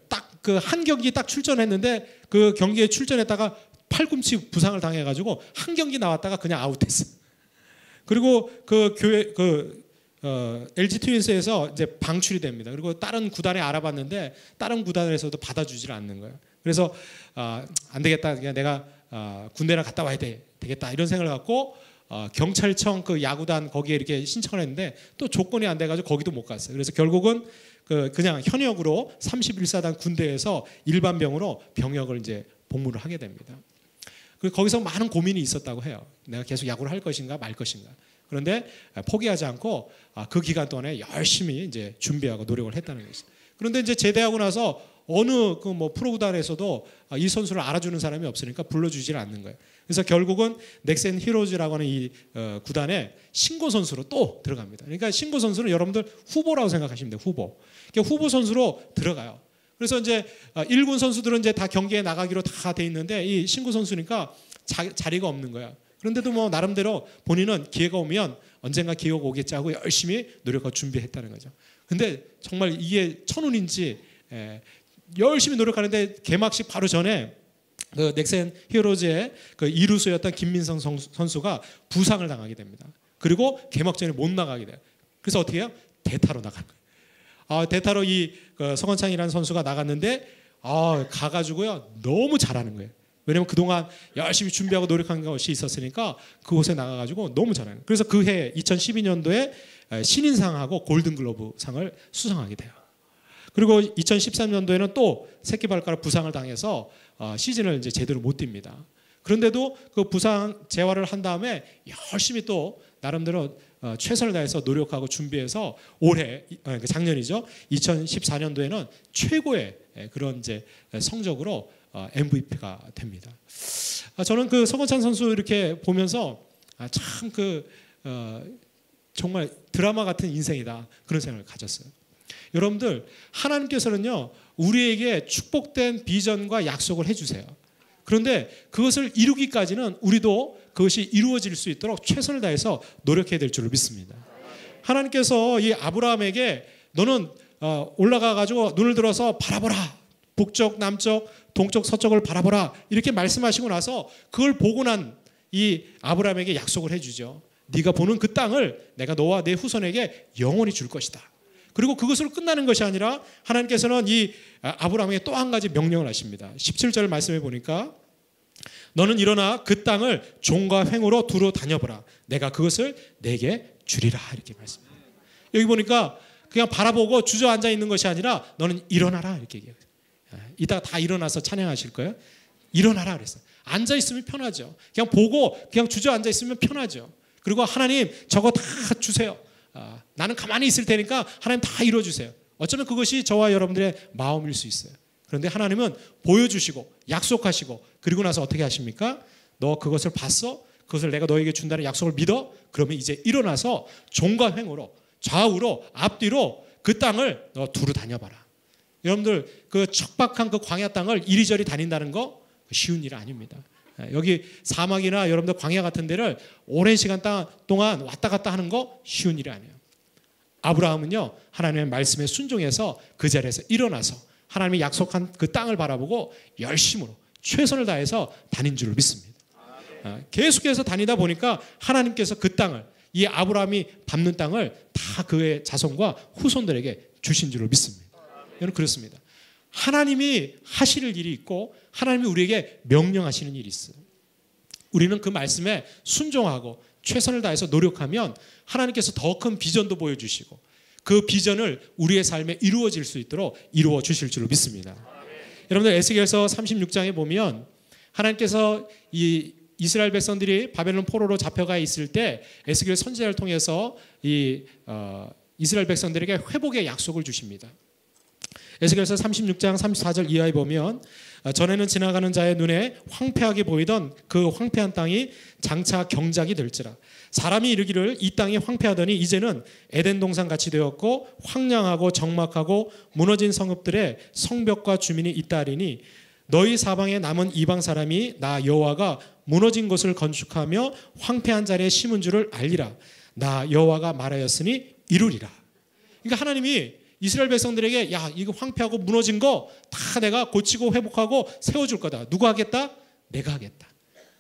딱 그 한 경기 딱 출전했는데 그 경기에 출전했다가 팔꿈치 부상을 당해가지고 한 경기 나왔다가 그냥 아웃했어요. 그리고 그 교회 LG 트윈스에서 이제 방출이 됩니다. 그리고 다른 구단에 알아봤는데 다른 구단에서도 받아주질 않는 거예요. 그래서 안 되겠다, 그냥 내가 군대나 갔다 와야 되겠다 이런 생각을 갖고 경찰청 그 야구단 거기에 이렇게 신청을 했는데 또 조건이 안 돼가지고 거기도 못 갔어요. 그래서 결국은 그냥 현역으로 31사단 군대에서 일반병으로 병역을 이제 복무를 하게 됩니다. 그리고 거기서 많은 고민이 있었다고 해요. 내가 계속 야구를 할 것인가 말 것인가. 그런데 포기하지 않고 그 기간 동안에 열심히 이제 준비하고 노력을 했다는 것이죠. 그런데 이제 제대하고 나서 어느 그 뭐 프로구단에서도 이 선수를 알아주는 사람이 없으니까 불러주질 않는 거예요. 그래서 결국은 넥센 히어로즈라고 하는 이 구단에 신고 선수로 또 들어갑니다. 그러니까 신고 선수는 여러분들 후보라고 생각하시면 돼요. 후보. 그러니까 후보 선수로 들어가요. 그래서 이제 1군 선수들은 이제 다 경기에 나가기로 다 돼 있는데 이 신고 선수니까 자리가 없는 거야. 그런데도 뭐 나름대로 본인은 기회가 오면 언젠가 기회가 오겠지 하고 열심히 노력하고 준비했다는 거죠. 근데 정말 이게 천운인지 열심히 노력하는데 개막식 바로 전에 그 넥센 히어로즈의 그 이루수였던 김민성 선수가 부상을 당하게 됩니다. 그리고 개막전에 못 나가게 돼요. 그래서 어떻게 해요? 대타로 나간 거예요. 대타로 이 서건창이라는 선수가 나갔는데 가가지고요 너무 잘하는 거예요. 왜냐면 그동안 열심히 준비하고 노력한 것이 있었으니까 그곳에 나가가지고 너무 잘하는 거예요. 그래서 그 해 2012년도에 신인상하고 골든글러브상을 수상하게 돼요. 그리고 2013년도에는 또 새끼발가락 부상을 당해서 시즌을 이제 제대로 못 뜁니다. 그런데도 그 부상 재활을 한 다음에 열심히 또 나름대로 최선을 다해서 노력하고 준비해서 올해 작년이죠. 2014년도에는 최고의 그런 이제 성적으로 MVP가 됩니다. 저는 그 서건창 선수 이렇게 보면서 참 정말 드라마 같은 인생이다 그런 생각을 가졌어요. 여러분들 하나님께서는요 우리에게 축복된 비전과 약속을 해주세요. 그런데 그것을 이루기까지는 우리도 그것이 이루어질 수 있도록 최선을 다해서 노력해야 될 줄을 믿습니다. 하나님께서 이 아브라함에게 너는 올라가 가지고 눈을 들어서 바라보라. 북쪽, 남쪽, 동쪽, 서쪽을 바라보라. 이렇게 말씀하시고 나서 그걸 보고 난 이 아브라함에게 약속을 해주죠. 네가 보는 그 땅을 내가 너와 내 후손에게 영원히 줄 것이다. 그리고 그것으로 끝나는 것이 아니라 하나님께서는 이 아브라함에게 또 한 가지 명령을 하십니다. 17절 말씀해 보니까 너는 일어나 그 땅을 종과 횡으로 두루 다녀보라. 내가 그것을 내게 주리라. 이렇게 말씀해요. 여기 보니까 그냥 바라보고 주저앉아 있는 것이 아니라 너는 일어나라. 이렇게 얘기해요. 이따가 다 일어나서 찬양하실 거예요. 일어나라 그랬어요. 앉아 있으면 편하죠. 그냥 보고 그냥 주저앉아 있으면 편하죠. 그리고 하나님 저거 다 주세요. 나는 가만히 있을 테니까 하나님 다 이루어주세요. 어쩌면 그것이 저와 여러분들의 마음일 수 있어요. 그런데 하나님은 보여주시고 약속하시고 그리고 나서 어떻게 하십니까? 너 그것을 봤어? 그것을 내가 너에게 준다는 약속을 믿어? 그러면 이제 일어나서 종과 횡으로 좌우로 앞뒤로 그 땅을 너 두루 다녀봐라. 여러분들 그 척박한 그 광야 땅을 이리저리 다닌다는 거 쉬운 일 아닙니다. 여기 사막이나 여러분들 광야 같은 데를 오랜 시간 동안 왔다 갔다 하는 거 쉬운 일이 아니에요. 아브라함은요 하나님의 말씀에 순종해서 그 자리에서 일어나서 하나님이 약속한 그 땅을 바라보고 열심으로 최선을 다해서 다닌 줄을 믿습니다. 계속해서 다니다 보니까 하나님께서 그 땅을 이 아브라함이 밟는 땅을 다 그의 자손과 후손들에게 주신 줄을 믿습니다. 여러분 그렇습니다. 하나님이 하실 일이 있고 하나님이 우리에게 명령하시는 일이 있어요. 우리는 그 말씀에 순종하고 최선을 다해서 노력하면 하나님께서 더 큰 비전도 보여주시고 그 비전을 우리의 삶에 이루어질 수 있도록 이루어 주실 줄을 믿습니다. 여러분들 에스겔서 36장에 보면 하나님께서 이 이스라엘 백성들이 바벨론 포로로 잡혀가 있을 때 에스겔 선지자를 통해서 이스라엘 백성들에게 회복의 약속을 주십니다. 에스겔서 36장 34절 이하에 보면 전에는 지나가는 자의 눈에 황폐하게 보이던 그 황폐한 땅이 장차 경작이 될지라. 사람이 이르기를 이 땅이 황폐하더니 이제는 에덴 동산 같이 되었고 황량하고 적막하고 무너진 성읍들의 성벽과 주민이 있다 하리니 너희 사방에 남은 이방 사람이 나 여호와가 무너진 곳을 건축하며 황폐한 자리에 심은 줄을 알리라. 나 여호와가 말하였으니 이루리라. 그러니까 하나님이 이스라엘 백성들에게 야 이거 황폐하고 무너진 거 다 내가 고치고 회복하고 세워줄 거다. 누가 하겠다? 내가 하겠다.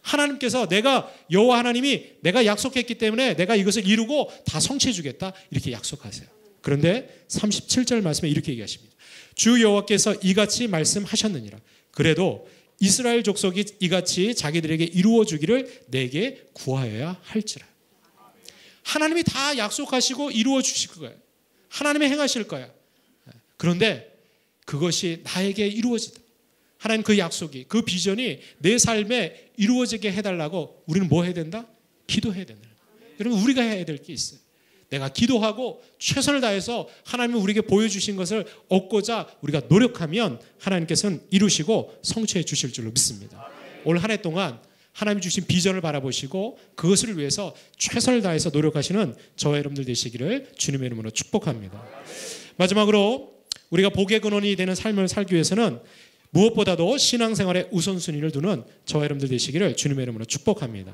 하나님께서 내가 여호와 하나님이 내가 약속했기 때문에 내가 이것을 이루고 다 성취해 주겠다. 이렇게 약속하세요. 그런데 37절 말씀에 이렇게 얘기하십니다. 주 여호와께서 이같이 말씀하셨느니라. 그래도 이스라엘 족속이 이같이 자기들에게 이루어 주기를 내게 구하여야 할지라. 하나님이 다 약속하시고 이루어 주실 거예요. 하나님이 행하실 거야. 그런데 그것이 나에게 이루어지다. 하나님 그 약속이 그 비전이 내 삶에 이루어지게 해달라고 우리는 뭐 해야 된다? 기도해야 된다. 여러분 우리가 해야 될 게 있어요. 내가 기도하고 최선을 다해서 하나님이 우리에게 보여주신 것을 얻고자 우리가 노력하면 하나님께서는 이루시고 성취해 주실 줄로 믿습니다. 올 한 해 동안 하나님 주신 비전을 바라보시고 그것을 위해서 최선을 다해서 노력하시는 저와 여러분들 되시기를 주님의 이름으로 축복합니다. 마지막으로 우리가 복의 근원이 되는 삶을 살기 위해서는 무엇보다도 신앙생활에 우선순위를 두는 저와 여러분들 되시기를 주님의 이름으로 축복합니다.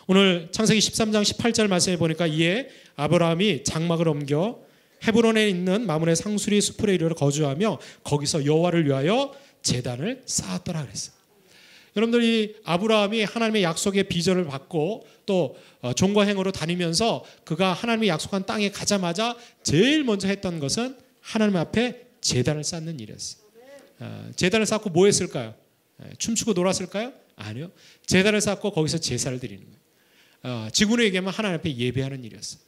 오늘 창세기 13장 18절 말씀에 보니까 이에 아브라함이 장막을 옮겨 헤브론에 있는 마므레 상수리 수풀에 이르러 거주하며 거기서 여호와를 위하여 제단을 쌓았더라 그랬어요. 여러분들이 아브라함이 하나님의 약속의 비전을 받고 또 종과 행으로 다니면서 그가 하나님의 약속한 땅에 가자마자 제일 먼저 했던 것은 하나님 앞에 제단을 쌓는 일이었어요. 제단을 쌓고 뭐 했을까요? 춤추고 놀았을까요? 아니요. 제단을 쌓고 거기서 제사를 드리는 거예요. 지구로 얘기하면 하나님 앞에 예배하는 일이었어요.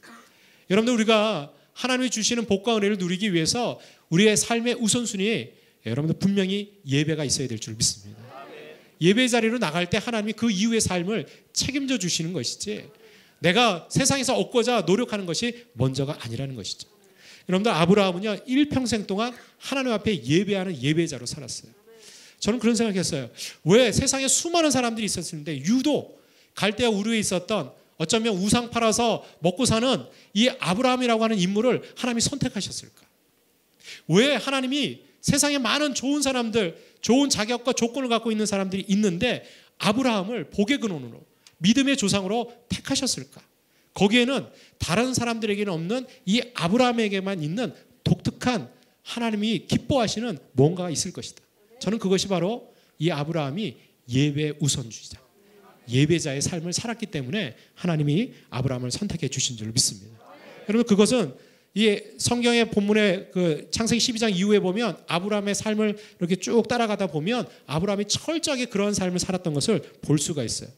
여러분들 우리가 하나님이 주시는 복과 은혜를 누리기 위해서 우리의 삶의 우선순위에 여러분들 분명히 예배가 있어야 될 줄 믿습니다. 예배 자리로 나갈 때 하나님이 그 이후의 삶을 책임져 주시는 것이지 내가 세상에서 얻고자 노력하는 것이 먼저가 아니라는 것이죠. 여러분들 아브라함은요 일평생 동안 하나님 앞에 예배하는 예배자로 살았어요. 저는 그런 생각했어요. 왜 세상에 수많은 사람들이 있었는데 유독 갈대아 우르에 있었던 어쩌면 우상 팔아서 먹고 사는 이 아브라함이라고 하는 인물을 하나님이 선택하셨을까? 왜 하나님이 세상에 많은 좋은 사람들, 좋은 자격과 조건을 갖고 있는 사람들이 있는데 아브라함을 복의 근원으로 믿음의 조상으로 택하셨을까? 거기에는 다른 사람들에게는 없는 이 아브라함에게만 있는 독특한 하나님이 기뻐하시는 뭔가가 있을 것이다. 저는 그것이 바로 이 아브라함이 예배 우선주의자, 예배자의 삶을 살았기 때문에 하나님이 아브라함을 선택해 주신 줄 믿습니다. 여러분 그것은 이 성경의 본문의 그 창세기 12장 이후에 보면 아브라함의 삶을 이렇게 쭉 따라가다 보면 아브라함이 철저하게 그런 삶을 살았던 것을 볼 수가 있어요.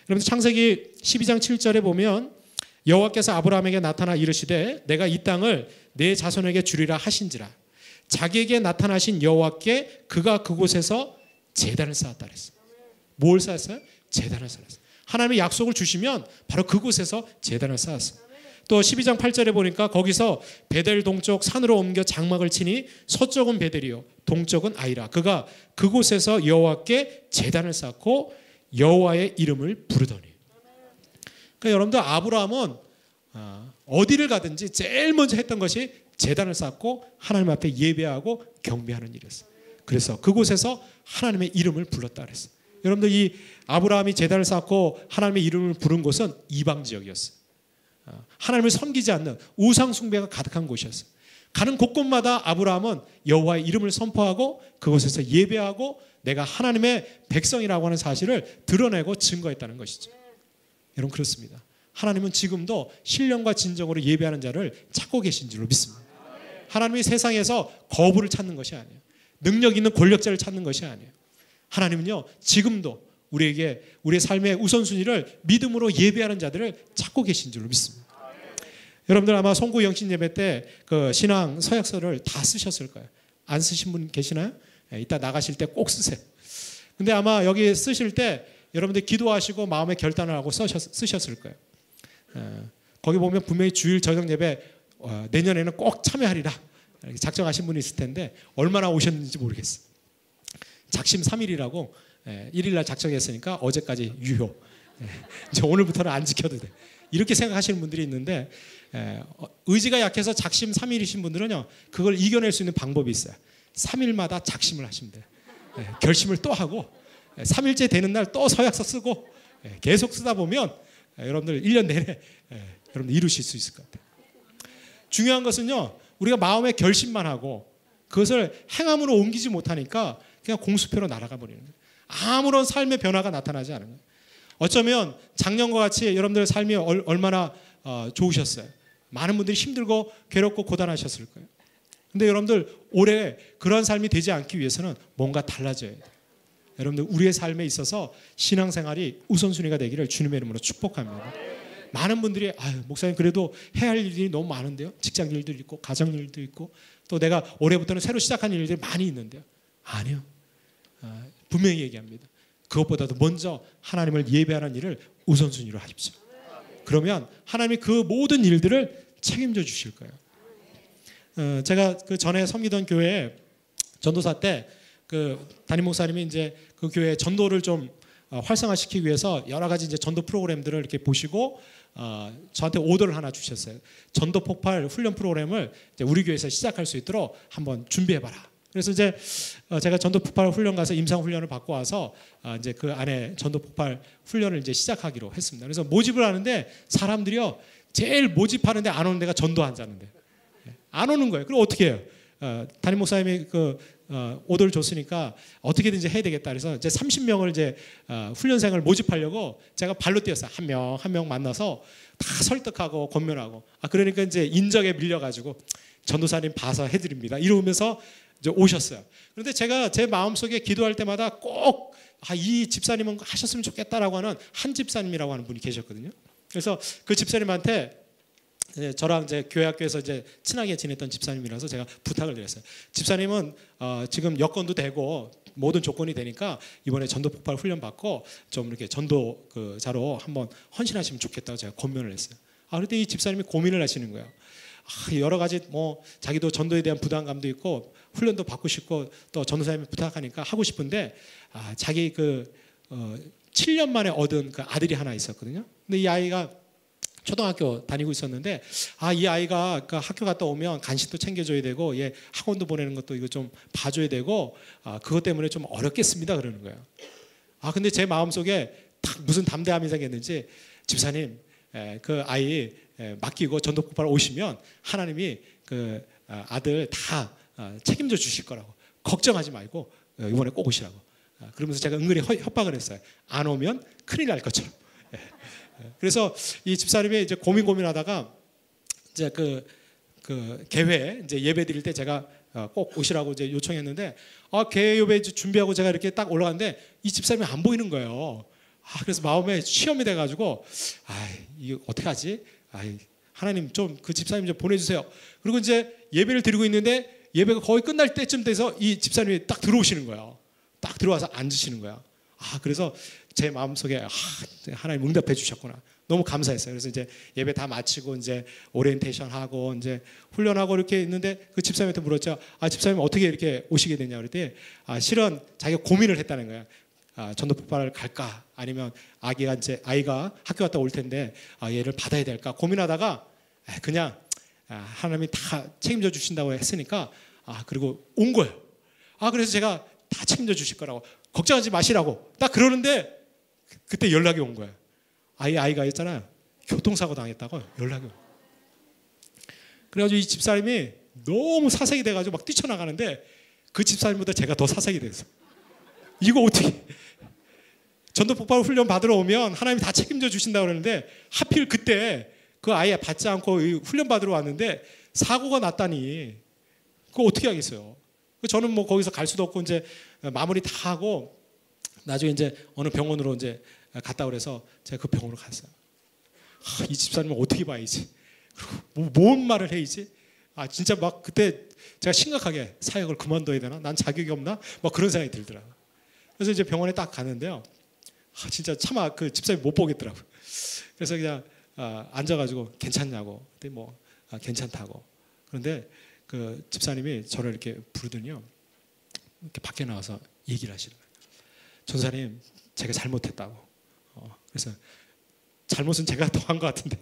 여러분 창세기 12장 7절에 보면 여호와께서 아브라함에게 나타나 이르시되 내가 이 땅을 내 자손에게 주리라 하신지라. 자기에게 나타나신 여호와께 그가 그곳에서 제단을 쌓았다 그랬어요. 뭘 쌓았어요? 제단을 쌓았어요. 하나님의 약속을 주시면 바로 그곳에서 제단을 쌓았어요. 또 12장 8절에 보니까 거기서 베델 동쪽 산으로 옮겨 장막을 치니 서쪽은 베델이요 동쪽은 아이라. 그가 그곳에서 여호와께 제단을 쌓고 여호와의 이름을 부르더니. 그러니까 여러분들 아브라함은 어디를 가든지 제일 먼저 했던 것이 제단을 쌓고 하나님 앞에 예배하고 경배하는 일이었어요. 그래서 그곳에서 하나님의 이름을 불렀다 그랬어요. 여러분들 이 아브라함이 제단을 쌓고 하나님의 이름을 부른 곳은 이방 지역이었어요. 하나님을 섬기지 않는 우상 숭배가 가득한 곳이었어요. 가는 곳곳마다 아브라함은 여호와의 이름을 선포하고 그곳에서 예배하고 내가 하나님의 백성이라고 하는 사실을 드러내고 증거했다는 것이죠. 여러분 그렇습니다. 하나님은 지금도 신령과 진정으로 예배하는 자를 찾고 계신 줄로 믿습니다. 하나님이 세상에서 거부를 찾는 것이 아니에요. 능력 있는 권력자를 찾는 것이 아니에요. 하나님은요 지금도 우리에게 우리의 삶의 우선순위를 믿음으로 예배하는 자들을 찾고 계신 줄로 믿습니다. 여러분들 아마 송구 영신 예배 때 그 신앙 서약서를 다 쓰셨을 거예요. 안 쓰신 분 계시나요? 이따 나가실 때 꼭 쓰세요. 근데 아마 여기 쓰실 때 여러분들 기도하시고 마음의 결단을 하고 쓰셨을 거예요. 거기 보면 분명히 주일 저녁 예배 내년에는 꼭 참여하리라 작정하신 분이 있을 텐데 얼마나 오셨는지 모르겠어요. 작심 3일이라고 1일날 작정했으니까 어제까지 유효. 이제 오늘부터는 안 지켜도 돼. 이렇게 생각하시는 분들이 있는데 의지가 약해서 작심 3일이신 분들은요 그걸 이겨낼 수 있는 방법이 있어요. 3일마다 작심을 하시면 돼요. 결심을 또 하고 3일째 되는 날 또 서약서 쓰고 계속 쓰다 보면 여러분들 1년 내내 여러분들 이루실 수 있을 것 같아요. 중요한 것은요 우리가 마음의 결심만 하고 그것을 행함으로 옮기지 못하니까 그냥 공수표로 날아가 버리는 거예요. 아무런 삶의 변화가 나타나지 않은 거예요. 어쩌면 작년과 같이 여러분들의 삶이 얼마나 좋으셨어요. 많은 분들이 힘들고 괴롭고 고단하셨을 거예요. 근데 여러분들 올해 그런 삶이 되지 않기 위해서는 뭔가 달라져야 돼요. 여러분들 우리의 삶에 있어서 신앙생활이 우선순위가 되기를 주님의 이름으로 축복합니다. 많은 분들이 목사님 그래도 해야 할 일이 너무 많은데요. 직장 일도 있고 가정 일도 있고 또 내가 올해부터는 새로 시작하는 일들이 많이 있는데요. 아니요. 분명히 얘기합니다. 그것보다도 먼저 하나님을 예배하는 일을 우선순위로 하십시오. 그러면 하나님이 그 모든 일들을 책임져 주실 거예요. 제가 그 전에 섬기던 교회에 전도사 때 그 담임 목사님이 이제 그 교회 전도를 좀 활성화시키기 위해서 여러 가지 이제 전도 프로그램들을 이렇게 보시고 저한테 오더를 하나 주셨어요. 전도 폭발 훈련 프로그램을 이제 우리 교회에서 시작할 수 있도록 한번 준비해봐라. 그래서 이제 제가 전도 폭발 훈련 가서 임상 훈련을 받고 와서 이제 그 안에 전도 폭발 훈련을 이제 시작하기로 했습니다. 그래서 모집을 하는데 사람들이요 제일 모집하는데 안 오는 데가 전도한자는데 안 오는 거예요. 그럼 어떻게 해요? 담임 목사님이 그 오더를 줬으니까 어떻게든지 해야 되겠다. 그래서 이제 30명을 이제 훈련생을 모집하려고 제가 발로 뛰었어요. 한 명 한 명 만나서 다 설득하고 권면하고. 그러니까 이제 인적에 밀려가지고 전도사님 봐서 해드립니다. 이러면서 이제 오셨어요. 그런데 제가 제 마음속에 기도할 때마다 꼭 이 집사님은 하셨으면 좋겠다라고 하는 한 집사님이라고 하는 분이 계셨거든요. 그래서 그 집사님한테 저랑 이제 교회 학교에서 이제 친하게 지냈던 집사님이라서 제가 부탁을 드렸어요. 집사님은 지금 여건도 되고 모든 조건이 되니까 이번에 전도 폭발 훈련 받고 좀 이렇게 전도 그 자로 한번 헌신하시면 좋겠다고 제가 권면을 했어요. 그런데 이 집사님이 고민을 하시는 거예요. 여러 가지 뭐 자기도 전도에 대한 부담감도 있고 훈련도 받고 싶고 또 전도사님이 부탁하니까 하고 싶은데 자기 그 7년 만에 얻은 그 아들이 하나 있었거든요. 근데 이 아이가 초등학교 다니고 있었는데 이 아이가 그 학교 갔다 오면 간식도 챙겨줘야 되고 얘 학원도 보내는 것도 이거 좀 봐줘야 되고 그것 때문에 좀 어렵겠습니다 그러는 거예요. 근데 제 마음속에 딱 무슨 담대함이 생겼는지 집사님 그 아이 맡기고 전도 폭발 오시면 하나님이 그 아들 다 책임져 주실 거라고 걱정하지 말고 이번에 꼭 오시라고. 그러면서 제가 은근히 협박을 했어요. 안 오면 큰일 날 것처럼. 그래서 이 집사님이 이제 고민하다가 이제 그 개회 이제 예배 드릴 때 제가 꼭 오시라고 이제 요청했는데 개회 예배 준비하고 제가 이렇게 딱 올라갔는데 이 집사님이 안 보이는 거예요. 그래서 마음에 시험이 돼가지고 이거 어떻게 하지? 하나님 좀 그 집사님 좀 보내주세요. 그리고 이제 예배를 드리고 있는데 예배가 거의 끝날 때쯤 돼서 이 집사님이 딱 들어오시는 거예요. 딱 들어와서 앉으시는 거야. 그래서 제 마음속에 하나님 응답해 주셨구나. 너무 감사했어요. 그래서 이제 예배 다 마치고 이제 오리엔테이션 하고 이제 훈련하고 이렇게 있는데 그 집사님한테 물었죠. 집사님 어떻게 이렇게 오시게 됐냐 그랬더니 실은 자기가 고민을 했다는 거야. 전도 폭발을 갈까 아니면 아이가 학교 갔다 올 텐데 얘를 받아야 될까 고민하다가 그냥 하나님이 다 책임져 주신다고 했으니까 그리고 온 거예요. 그래서 제가 다 책임져 주실 거라고 걱정하지 마시라고 딱 그러는데 그때 연락이 온 거예요. 아이가 있잖아요. 교통사고 당했다고 연락이 온. 그래가지고 이 집사님이 너무 사색이 돼가지고 막 뛰쳐나가는데 그 집사님보다 제가 더 사색이 됐어. 이거 어떻게 전도 폭발 훈련 받으러 오면 하나님이 다 책임져 주신다고 그러는데 하필 그때 그 아이 받지 않고 훈련 받으러 왔는데 사고가 났다니 그거 어떻게 하겠어요. 저는 뭐 거기서 갈 수도 없고 이제 마무리 다 하고 나중에 이제 어느 병원으로 이제 갔다 그래서 제가 그 병원으로 갔어요. 이 집사님은 어떻게 봐야지? 그리고 뭔 말을 해야지? 진짜 막 그때 제가 심각하게 사역을 그만둬야 되나? 난 자격이 없나? 막 그런 생각이 들더라고요. 그래서 이제 병원에 딱 가는데요. 진짜 차마 그 집사님 못 보겠더라고요. 그래서 그냥 앉아가지고 괜찮냐고. 그때 뭐 괜찮다고. 그런데 그 집사님이 저를 이렇게 부르더니요. 이렇게 밖에 나와서 얘기를 하시는 거예요. 전사님, 제가 잘못했다고. 그래서 잘못은 제가 더 한 것 같은데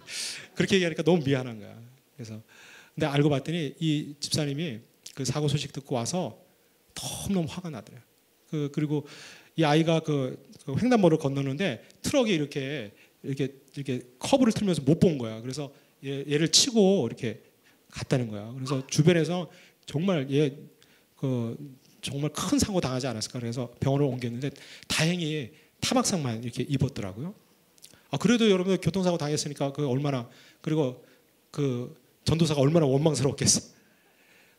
그렇게 얘기하니까 너무 미안한 거야. 그래서 근데 알고 봤더니 이 집사님이 그 사고 소식 듣고 와서 너무 화가 나더래요. 그리고 이 아이가 그 횡단보도를 건너는데 트럭이 이렇게 커브를 틀면서 못 본 거야. 그래서 얘를 치고 이렇게 갔다는 거야. 그래서 주변에서 정말 정말 큰 사고 당하지 않았을까. 그래서 병원을 옮겼는데 다행히 타박상만 이렇게 입었더라고요. 그래도 여러분들 교통사고 당했으니까 그리고 그 전도사가 얼마나 원망스러웠겠어.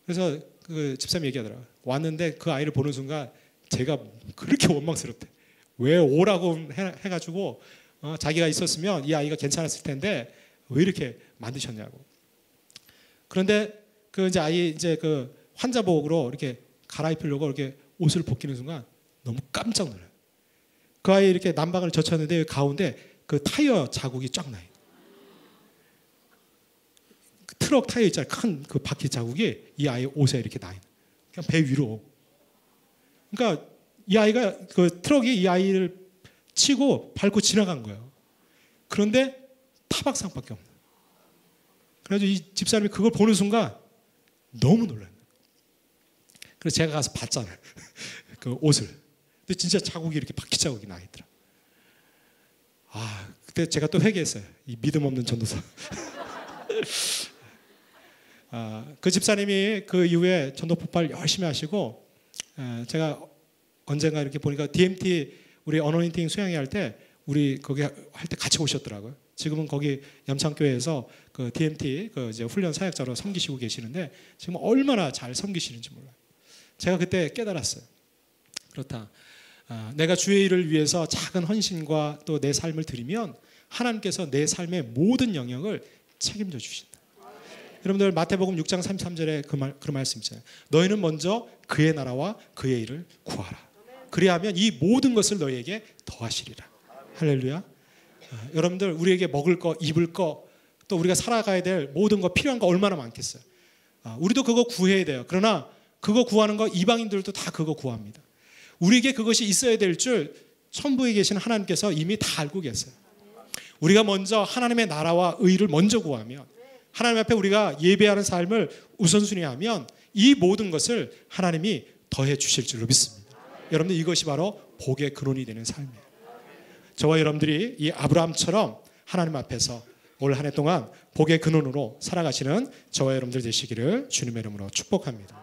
그래서 그 집사님이 얘기하더라고요. 왔는데 그 아이를 보는 순간 제가 그렇게 원망스럽대. 왜 오라고 해가지고 자기가 있었으면 이 아이가 괜찮았을 텐데 왜 이렇게 만드셨냐고. 그런데 그 이제 아이 이제 그 환자복으로 이렇게 갈아입히려고 이렇게 옷을 벗기는 순간 너무 깜짝 놀라요. 그 아이 이렇게 난방을 젖혔는데 가운데 그 타이어 자국이 쫙 나요. 그 트럭 타이어 있잖아요. 큰 그 바퀴 자국이 이 아이 옷에 이렇게 나 있는. 그냥 배 위로. 그러니까 이 아이가 그 트럭이 이 아이를 치고 밟고 지나간 거예요. 그런데 타박상밖에 없는. 그래서 이 집사람이 그걸 보는 순간 너무 놀랐어요. 그래서 제가 가서 봤잖아요. 그 옷을. 근데 진짜 자국이 이렇게 바퀴 자국이 나 있더라. 그때 제가 또 회개했어요. 이 믿음 없는 전도사. 그 집사님이 그 이후에 전도 폭발 열심히 하시고 제가 언젠가 이렇게 보니까 DMT 우리 어노인팅 수양회 할 때 우리 거기 할 때 같이 오셨더라고요. 지금은 거기 염창교회에서 그 DMT 그 이제 훈련 사역자로 섬기시고 계시는데 지금 얼마나 잘 섬기시는지 몰라요. 제가 그때 깨달았어요. 그렇다. 내가 주의 일을 위해서 작은 헌신과 또 내 삶을 드리면 하나님께서 내 삶의 모든 영역을 책임져 주신다. 여러분들 마태복음 6장 33절에 그 말씀 있잖아요. 너희는 먼저 그의 나라와 그의 일을 구하라. 그리하면 이 모든 것을 너희에게 더하시리라. 할렐루야. 여러분들 우리에게 먹을 거, 입을 거, 또 우리가 살아가야 될 모든 거 필요한 거 얼마나 많겠어요. 우리도 그거 구해야 돼요. 그러나 그거 구하는 거 이방인들도 다 그거 구합니다. 우리에게 그것이 있어야 될 줄 천부에 계신 하나님께서 이미 다 알고 계세요. 우리가 먼저 하나님의 나라와 의를 먼저 구하면 하나님 앞에 우리가 예배하는 삶을 우선순위하면 이 모든 것을 하나님이 더해 주실 줄로 믿습니다. 여러분들 이것이 바로 복의 근원이 되는 삶이에요. 저와 여러분들이 이 아브라함처럼 하나님 앞에서 올 한 해 동안 복의 근원으로 살아가시는 저와 여러분들 되시기를 주님의 이름으로 축복합니다.